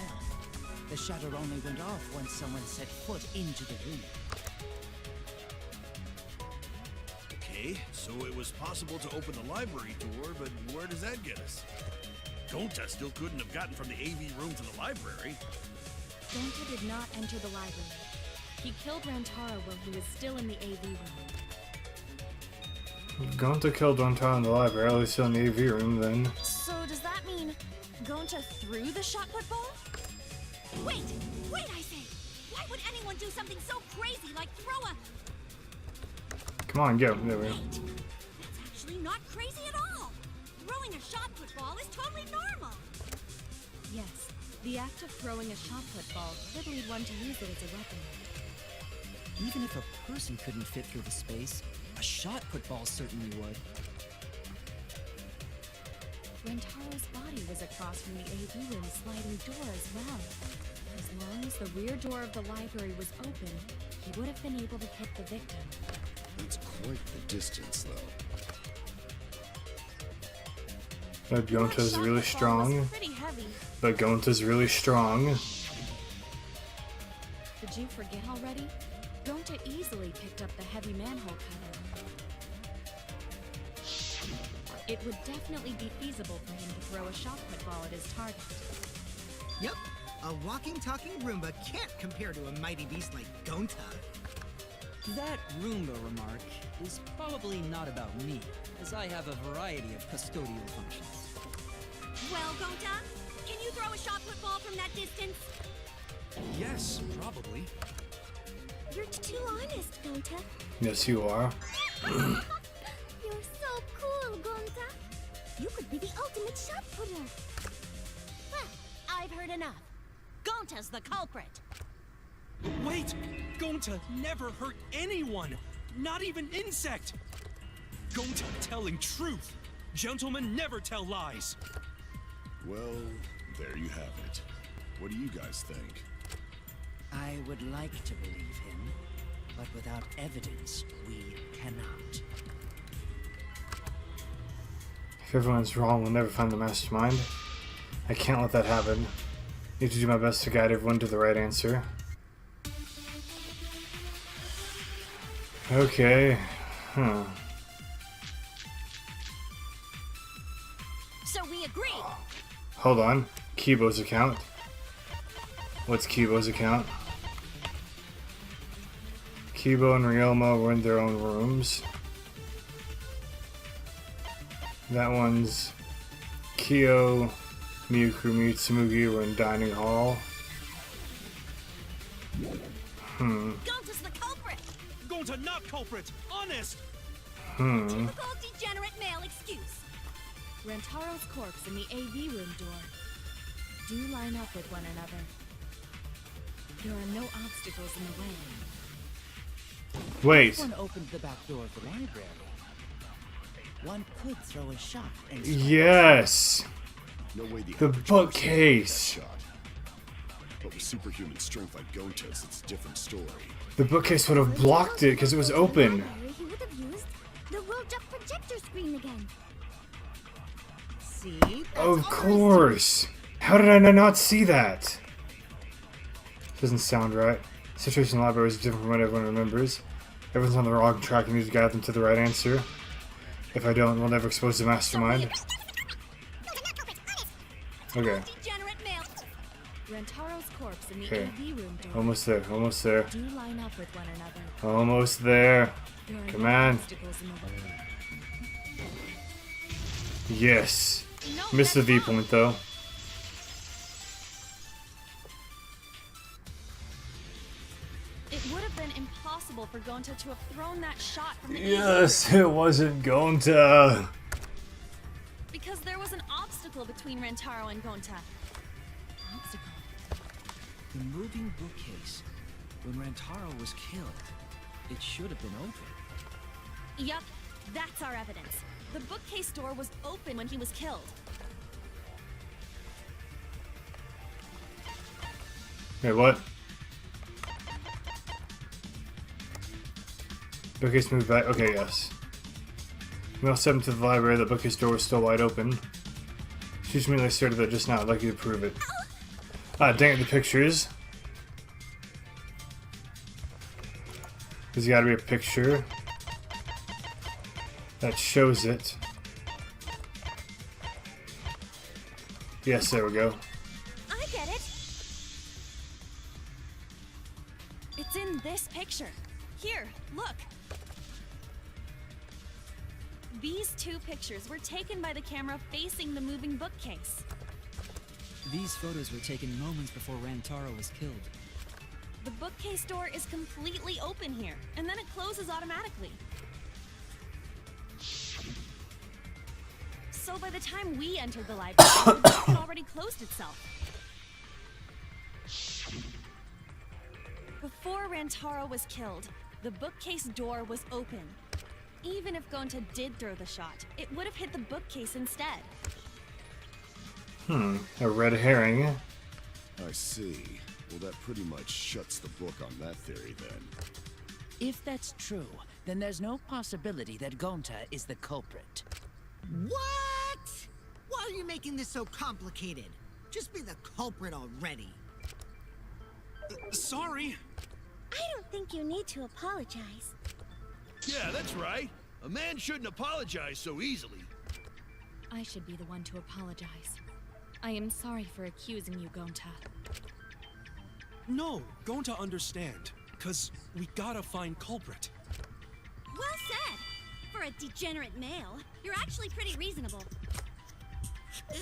The shutter only went off once someone set foot into the room. Okay, so it was possible to open the library door, but where does that get us? Gonta still couldn't have gotten from the AV room to the library. Gonta did not enter the library. He killed Rantara while he was still in the AV room. Gonta killed Rantara in the library, at least still in the AV room, then. So does that mean Gonta threw the shot put ball? Wait, I say! Why would anyone do something so crazy like throw a... Come on, go. There we go. Wait, that's actually not crazy at all! Throwing a shot put ball is totally normal! Yes, the act of throwing a shot put ball could lead one to use it as a weapon. Even if a person couldn't fit through the space, a shot put ball certainly would. Rantara's body was across from the AV room sliding door as well. As long as the rear door of the library was open, he would have been able to hit the victim. It's quite the distance, though. But Gonta's That really shot put ball was strong. pretty heavy. But Gonta's really strong. Did you forget already? Gonta easily picked up the heavy manhole cover. It would definitely be feasible for him to throw a shot put ball at his target. Yep, a walking, talking Roomba can't compare to a mighty beast like Gonta. That Roomba remark is probably not about me, as I have a variety of custodial functions. Well, Gonta, can you throw a shot put ball from that distance? Yes, probably. You're too honest, Gonta. Yes, you are. You're so You could be the ultimate shot putter. Well, I've heard enough. Gonta's the culprit. Wait! Gonta never hurt anyone! Not even insect! Gonta telling truth! Gentlemen never tell lies! Well, there you have it. What do you guys think? I would like to believe him, but without evidence, we cannot. If everyone's wrong, we'll never find the mastermind. I can't let that happen. Need to do my best to guide everyone to the right answer. Okay. So we agree. Hold on. Kibo's account. What's Kibo's account? Kibo and Ryoma were in their own rooms. That one's Kyo, Miyukumi, Tsumugi were in dining hall. Gonta's the culprit. Gonta not culprit! Honest! Typical degenerate male excuse. Rantaro's corpse in the AV room door. Do line up with one another. There are no obstacles in the way. Wait. One opened the back door of the library. One could throw a shot and Yes! No way The bookcase! Shot. But with superhuman strength like Gonta's, it's a different story. The bookcase would have blocked it because it was open. He would have used the World Up projector screen again. See? Of course! How did I not see that? Doesn't sound right. Situation in the library is different from what everyone remembers. Everyone's on the wrong track and need to guide them to the right answer. If I don't, we'll never expose the mastermind. Okay. Degenerate male. Rantaro's corpse in the Okay. AV room door. Almost there, almost there. Do line up with one another. Almost there. There are Come no on. obstacles in the way. Yes. No, Missed the that's V wrong. point though. It would have been impossible for Gonta to have thrown that shot from the Yes, it wasn't going to. because there was an obstacle between Rantaro and Gonta. Obstacle. The moving bookcase. When Rantaro was killed, it should have been open. Yup, that's our evidence. The bookcase door was open when he was killed. Wait, what? Bookcase moved back. Okay, yes. We all stepped into the library. The bookcase door was still wide open. She immediately started that just now. I'd like you to prove it. Ah, dang it, the pictures. There's gotta be a picture that shows it. Yes, there we go. I get it. It's in this picture. Here, look. These two pictures were taken by the camera facing the moving bookcase. These photos were taken moments before Rantaro was killed. The bookcase door is completely open here, and then it closes automatically. So by the time we entered the library, the book had already closed itself. Before Rantaro was killed, the bookcase door was open. Even if Gonta did throw the shot, it would have hit the bookcase instead. A red herring. I see. Well, that pretty much shuts the book on that theory then. If that's true, then there's no possibility that Gonta is the culprit. What? Why are you making this so complicated? Just be the culprit already. Sorry. I don't think you need to apologize. Yeah, that's right. A man shouldn't apologize so easily. I should be the one to apologize. I am sorry for accusing you, Gonta. No, Gonta understand. Cause we gotta find culprit. Well said. For a degenerate male, you're actually pretty reasonable. Ugh,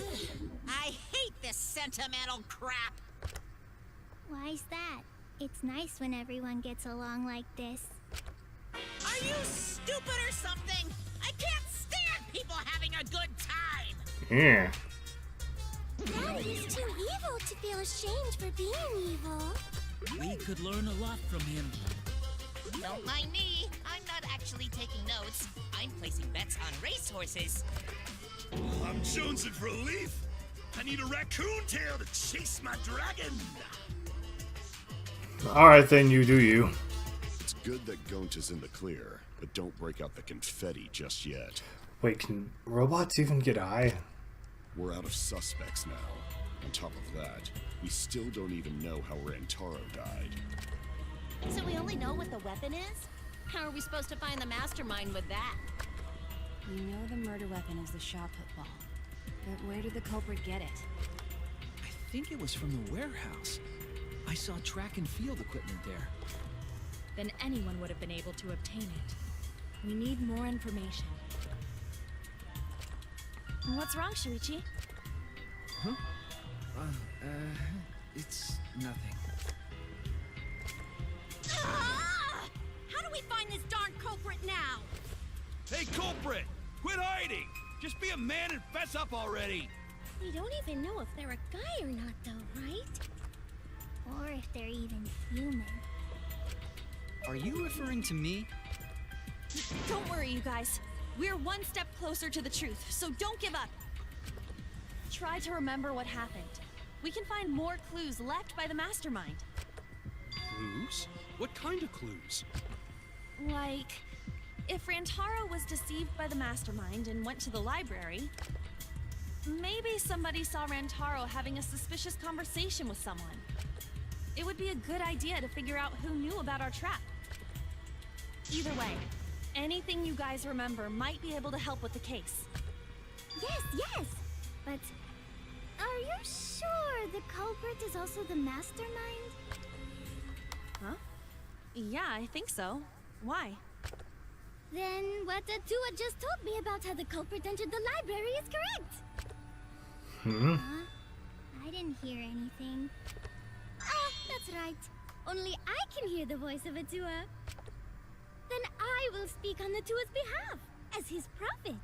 I hate this sentimental crap. Why's that? It's nice when everyone gets along like this. Are you stupid or something? I can't stand people having a good time. Yeah. Daddy's too evil to feel ashamed for being evil. We could learn a lot from him. Don't mind me. I'm not actually taking notes. I'm placing bets on racehorses. I'm jonesing for a leaf. I need a raccoon tail to chase my dragon. Alright then, you do you. It's good that Gonta's in the clear, but don't break out the confetti just yet. Wait, can robots even get high? We're out of suspects now. On top of that, we still don't even know how Rantaro died. So we only know what the weapon is? How are we supposed to find the mastermind with that? We know the murder weapon is the shot put ball. But where did the culprit get it? I think it was from the warehouse. I saw track and field equipment there. Then anyone would have been able to obtain it. We need more information. What's wrong, Shuichi? Huh? It's nothing. Ah! How do we find this darn culprit now? Hey, culprit! Quit hiding! Just be a man and fess up already! We don't even know if they're a guy or not, though, right? Or if they're even human. Are you referring to me? Don't worry, you guys. We're one step closer to the truth, so don't give up. Try to remember what happened. We can find more clues left by the mastermind. Clues? What kind of clues? Like, if Rantaro was deceived by the mastermind and went to the library, maybe somebody saw Rantaro having a suspicious conversation with someone. It would be a good idea to figure out who knew about our trap. Either way, anything you guys remember might be able to help with the case. Yes! But are you sure the culprit is also the mastermind? Huh? Yeah, I think so. Why? Then what Atua just told me about how the culprit entered the library is correct. Huh? I didn't hear anything. Oh, that's right. Only I can hear the voice of Atua. Then I will speak on Atua's behalf, as his prophet.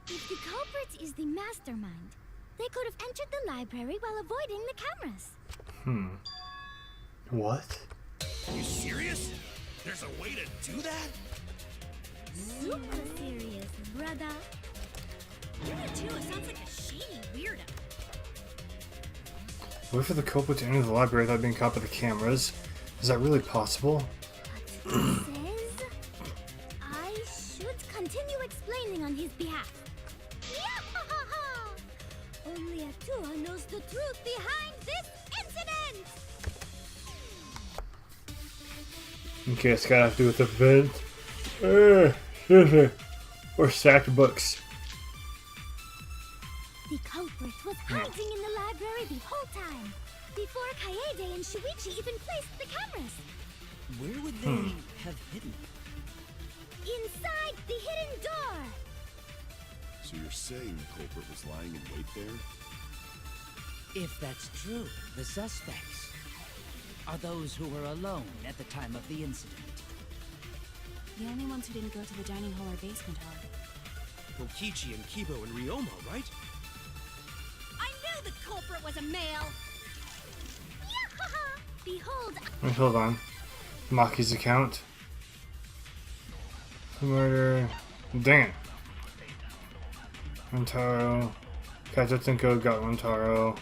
If the culprit is the mastermind, they could have entered the library while avoiding the cameras. What? Are you serious? There's a way to do that? Super serious, brother. Atua sounds like a shady weirdo. What for the culprit to enter the library without being caught by the cameras? Is that really possible? But it says I should continue explaining on his behalf. Only Atua knows the truth behind this incident! Okay, it's gotta have to do with the vent. Or stacked books. The culprit was hiding in the library the whole time, before Kaede and Shuichi even placed the cameras. Where would they have hidden? Inside the hidden door! So you're saying the culprit was lying in wait there? If that's true, the suspects are those who were alone at the time of the incident. The only ones who didn't go to the dining hall or basement are Kokichi and Kibo and Ryoma, right? I knew the culprit was a male! Behold, Wait, hold on. Maki's account. Murder. Dang it. Rantaro. Kajotenko got Rantaro.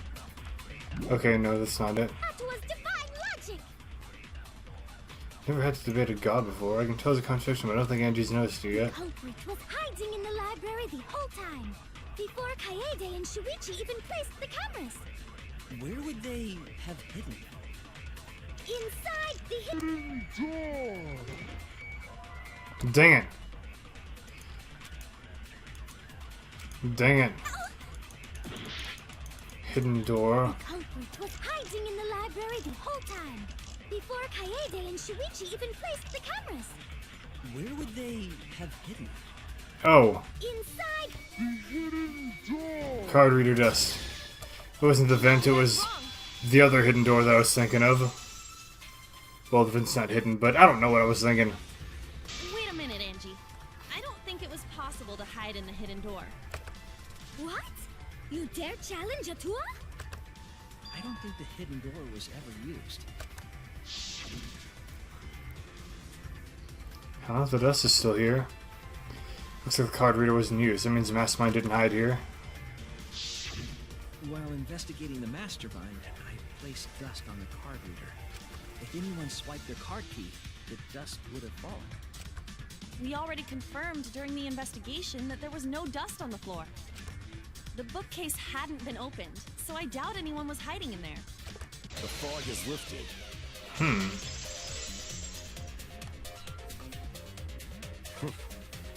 Okay, no, that's not it. Atua's divine logic! Never had to debate a god before. I can tell it's a contradiction, but I don't think Angie's noticed it yet. The culprit was hiding in the library the whole time, before Kaede and Shuichi even placed the cameras. Where would they have hidden? Inside the hidden door! Dang it. Dang it. Hidden door. The culprit was hiding in the library the whole time, before Kaede and Shuichi even placed the cameras. Where would they have hidden? Oh. Inside the hidden door! Card reader dust. It wasn't the vent, it was the other hidden door that I was thinking of. Well, the vent's not hidden, but I don't know what I was thinking. Wait a minute, Angie. I don't think it was possible to hide in the hidden door. What? You dare challenge Atua? I don't think the hidden door was ever used. Huh? The dust is still here. Looks like the card reader wasn't used. That means the mastermind didn't hide here. While investigating the mastermind, I placed dust on the card reader. If anyone swiped their card key, the dust would have fallen. We already confirmed during the investigation that there was no dust on the floor. The bookcase hadn't been opened, so I doubt anyone was hiding in there. The fog has lifted.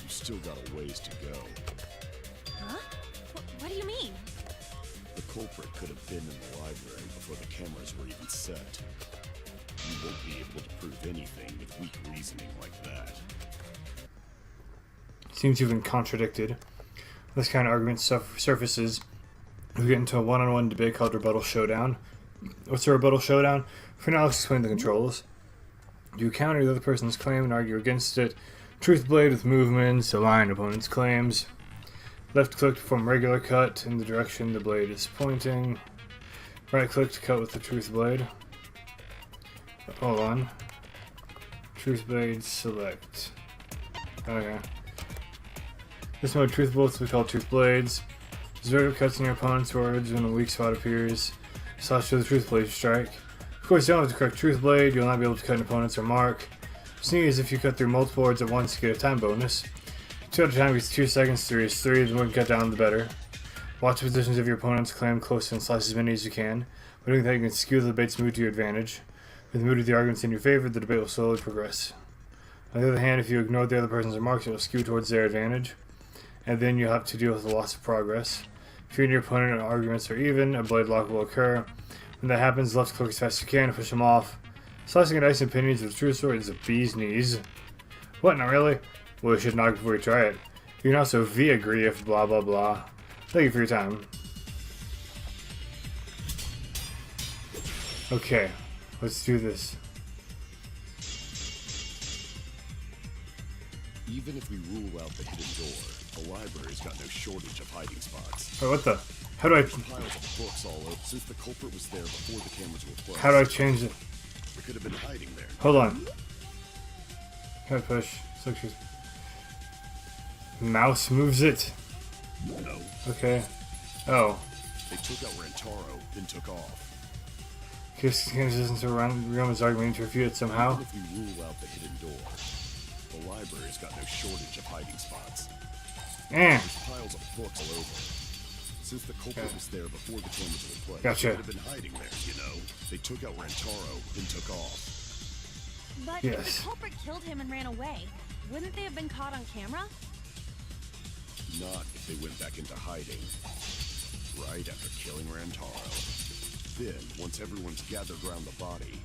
You still got a ways to go. Huh? What do you mean? The culprit could have been in the library before the cameras were even set. You won't be able to prove anything with weak reasoning like that. Seems you've been contradicted. This kind of argument surfaces. We get into a one-on-one debate called Rebuttal Showdown. What's a Rebuttal Showdown? For now, let's explain the controls. You counter the other person's claim and argue against it. Truth blade with movements, align opponent's claims. Left click to form regular cut in the direction the blade is pointing. Right click to cut with the truth blade. Hold on. Truth blade select. Okay. This mode, truth bolts will be called truth blades. Zero cuts in your opponent's words when a weak spot appears. Slash to the truth blade strike. Of course, you don't have the correct truth blade. You'll not be able to cut an opponent's remark. Sneeze if you cut through multiple words at once, you get a time bonus. 2 at a time gets 2 seconds, 3 is 3, the more you cut down the better. Watch the positions of your opponent's claim close and slice as many as you can. By doing that, you can skew the debate's mood to your advantage. With the mood of the arguments in your favor, the debate will slowly progress. On the other hand, if you ignore the other person's remarks, it will skew towards their advantage. And then you'll have to deal with the loss of progress. If you and your opponent arguments are even, a blade lock will occur. When that happens, left click as fast as you can to push them off. Slicing a dice and opinions with a true sword is a bee's knees. What, not really? Well, you should knock before you try it. You can also V-agree if blah blah blah. Thank you for your time. Okay, let's do this. Even if we rule out the hidden door, the library's got no shortage of hiding spots. Wait, what the? How do I... Piles of books all over since the culprit was there before the cameras were closed. How do I change it? It could have been hiding there. Hold on. Can I push? So she's... Mouse moves it. No. Okay. Oh. They took out Rantaro, then took off. Kiss listens to Ryoma's argument to refute it somehow. Even if we rule out the hidden door, the library's got no shortage of hiding spots. There's piles of books all over. Since the culprit was there before the cameras were played, Gotcha. they could have been hiding there, you know. They took out Rantaro, then took off. But if the culprit killed him and ran away, wouldn't they have been caught on camera? Not if they went back into hiding. Right after killing Rantaro. Then, once everyone's gathered around the body,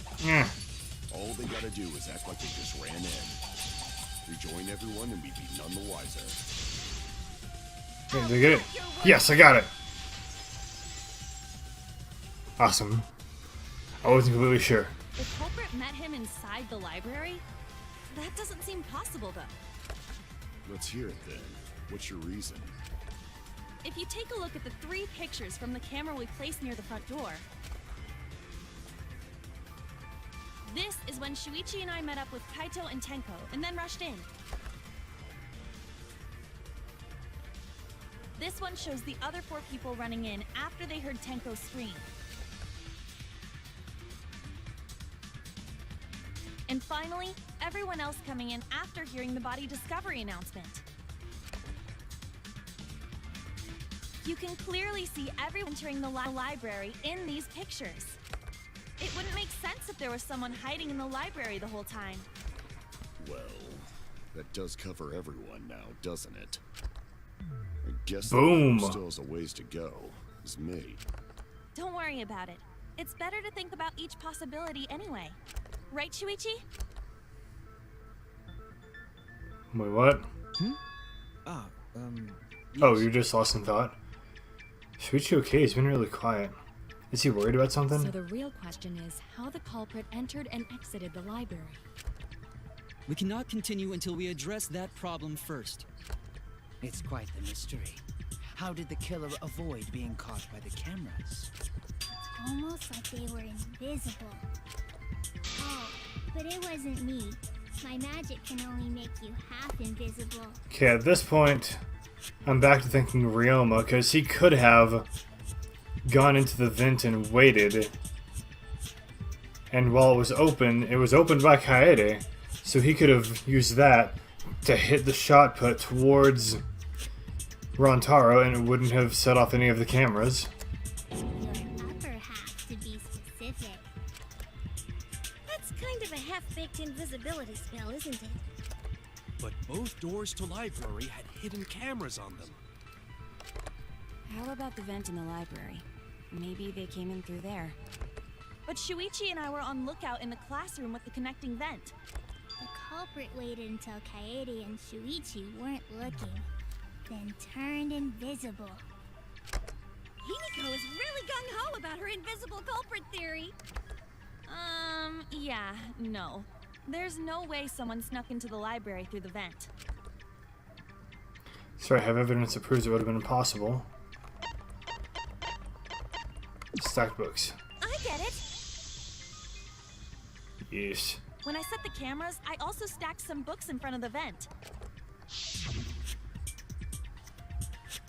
all they gotta do is act like they just ran in. Rejoin everyone and we'd be none the wiser. Did I get it? Yes, I got it! Awesome. I wasn't completely sure. The culprit met him inside the library? That doesn't seem possible, though. Let's hear it then. What's your reason? If you take a look at the 3 pictures from the camera we placed near the front door, this is when Shuichi and I met up with Kaito and Tenko, and then rushed in. This one shows the other 4 people running in after they heard Tenko scream. And finally, everyone else coming in after hearing the body discovery announcement. You can clearly see everyone entering the library in these pictures. It wouldn't make sense if there was someone hiding in the library the whole time. Well, that does cover everyone now, doesn't it? I guess Boom. that still has a ways to go. Is me. Don't worry about it. It's better to think about each possibility anyway. Right, Shuichi? Wait, what? Oh, you just lost in thought? Shuichi okay? He's been really quiet. Is he worried about something? So the real question is how the culprit entered and exited the library. We cannot continue until we address that problem first. It's quite the mystery. How did the killer avoid being caught by the cameras? Almost like they were invisible. Oh, but it wasn't me. My magic can only make you half invisible. Okay, at this point, I'm back to thinking Ryoma, because he could have gone into the vent and waited. And while it was opened by Kaede, so he could have used that to hit the shot put towards Rantaro, and it wouldn't have set off any of the cameras. Your upper half, to be specific. That's kind of a half-baked invisibility spell, isn't it? But both doors to library had hidden cameras on them. How about the vent in the library? Maybe they came in through there. But Shuichi and I were on lookout in the classroom with the connecting vent. The culprit waited until Kaede and Shuichi weren't looking, then turned invisible. Himiko is really gung-ho about her invisible culprit theory. Yeah, no. There's no way someone snuck into the library through the vent. Sorry, I have evidence that proves it would have been impossible. Stacked books. I get it. Yes. When I set the cameras, I also stacked some books in front of the vent.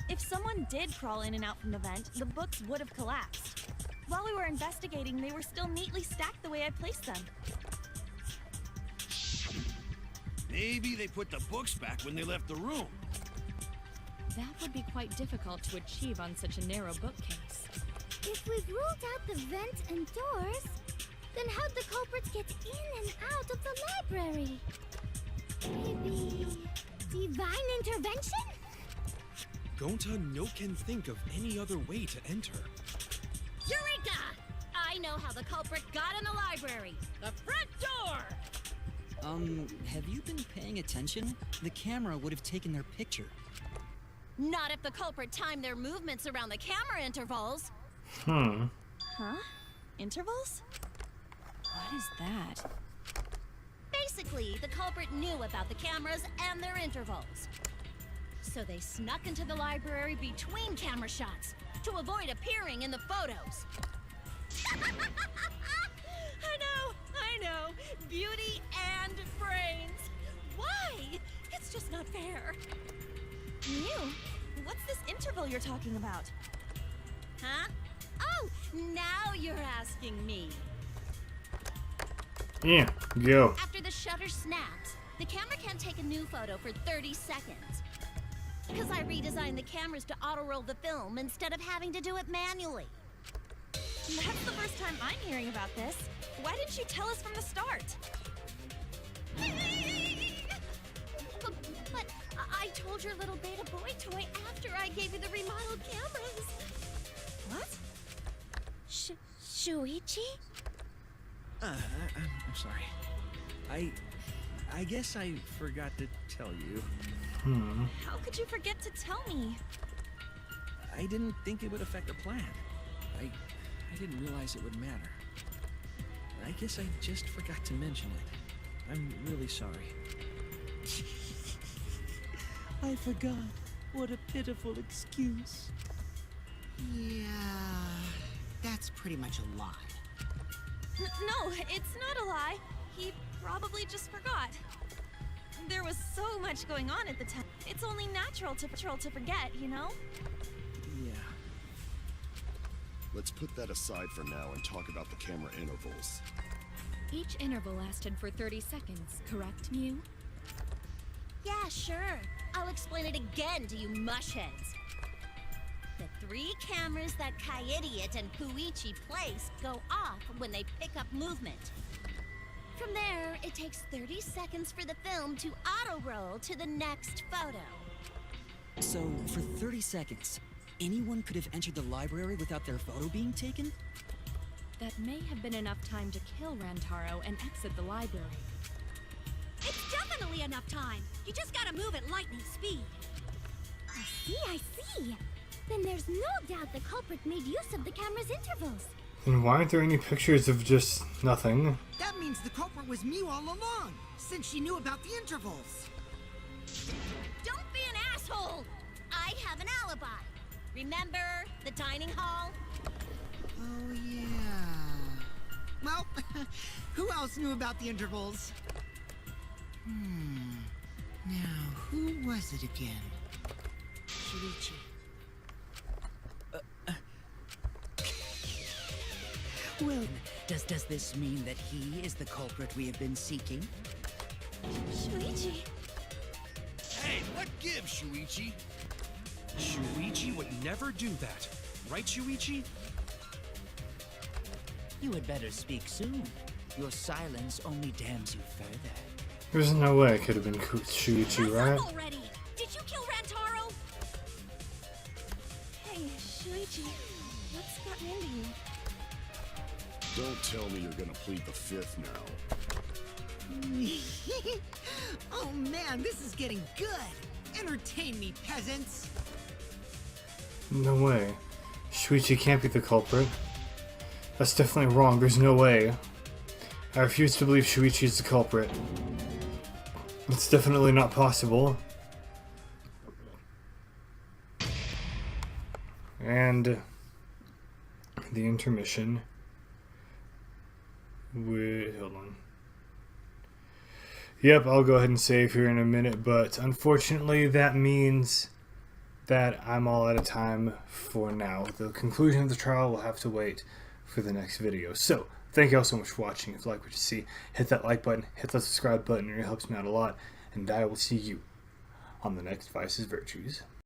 If someone did crawl in and out from the vent, the books would have collapsed. While we were investigating, they were still neatly stacked the way I placed them. Maybe they put the books back when they left the room. That would be quite difficult to achieve on such a narrow bookcase. If we've ruled out the vent and doors, then how'd the culprits get in and out of the library? Maybe divine intervention? Gonta no can think of any other way to enter. Eureka! I know how the culprit got in the library. The front door! Have you been paying attention? The camera would have taken their picture. Not if the culprit timed their movements around the camera intervals. Hmm. Huh? Intervals? What is that? Basically, the culprit knew about the cameras and their intervals. So they snuck into the library between camera shots to avoid appearing in the photos. I know. Beauty and brains. Why? It's just not fair. Mew, what's this interval you're talking about? Huh? Oh, now you're asking me. Yeah, go. After the shutter snaps, the camera can't take a new photo for 30 seconds. Because I redesigned the cameras to auto-roll the film instead of having to do it manually. That's the first time I'm hearing about this. Why didn't you tell us from the start? But I told your little beta boy toy after I gave you the remodeled cameras. What? Shuichi? I'm sorry. I guess I forgot to tell you. How could you forget to tell me? I didn't think it would affect the plan. I didn't realize it would matter. I guess I just forgot to mention it. I'm really sorry. I forgot. What a pitiful excuse. Yeah, that's pretty much a lie. No, it's not a lie. He probably just forgot. There was so much going on at the time. It's only natural to forget, you know? Yeah. Let's put that aside for now and talk about the camera intervals. Each interval lasted for 30 seconds, correct, Mew? Yeah, sure. I'll explain it again to you mushheads. The 3 cameras that Kaidiot and Puichi place go off when they pick up movement. From there, it takes 30 seconds for the film to auto-roll to the next photo. So, for 30 seconds, anyone could have entered the library without their photo being taken? That may have been enough time to kill Rantaro and exit the library. It's definitely enough time. You just gotta move at lightning speed. I see. Then there's no doubt the culprit made use of the camera's intervals. Then why aren't there any pictures of just nothing? That means the culprit was Mew all along, since she knew about the intervals. Don't be an asshole! I have an alibi. Remember the dining hall? Oh, yeah. Well, who else knew about the intervals? Now, who was it again? Shuichi. Well, does this mean that he is the culprit we have been seeking? Shuichi. Hey, what gives, Shuichi? Shuichi would never do that. Right, Shuichi? You had better speak soon. Your silence only damns you further. There's no way it could have been Shuichi, right? Already! Did you kill Rantaro? Hey, Shuichi. What's gotten into you? Don't tell me you're gonna plead the fifth now. Oh man, this is getting good! Entertain me, peasants! No way. Shuichi can't be the culprit. That's definitely wrong. There's no way. I refuse to believe Shuichi is the culprit. It's definitely not possible. And the intermission. Hold on. Yep, I'll go ahead and save here in a minute, but unfortunately that means that I'm all out of time for now. The conclusion of the trial will have to wait for the next video. So, thank you all so much for watching. If you like what you see, hit that like button, hit that subscribe button, it really helps me out a lot, and I will see you on the next Vice's Virtues.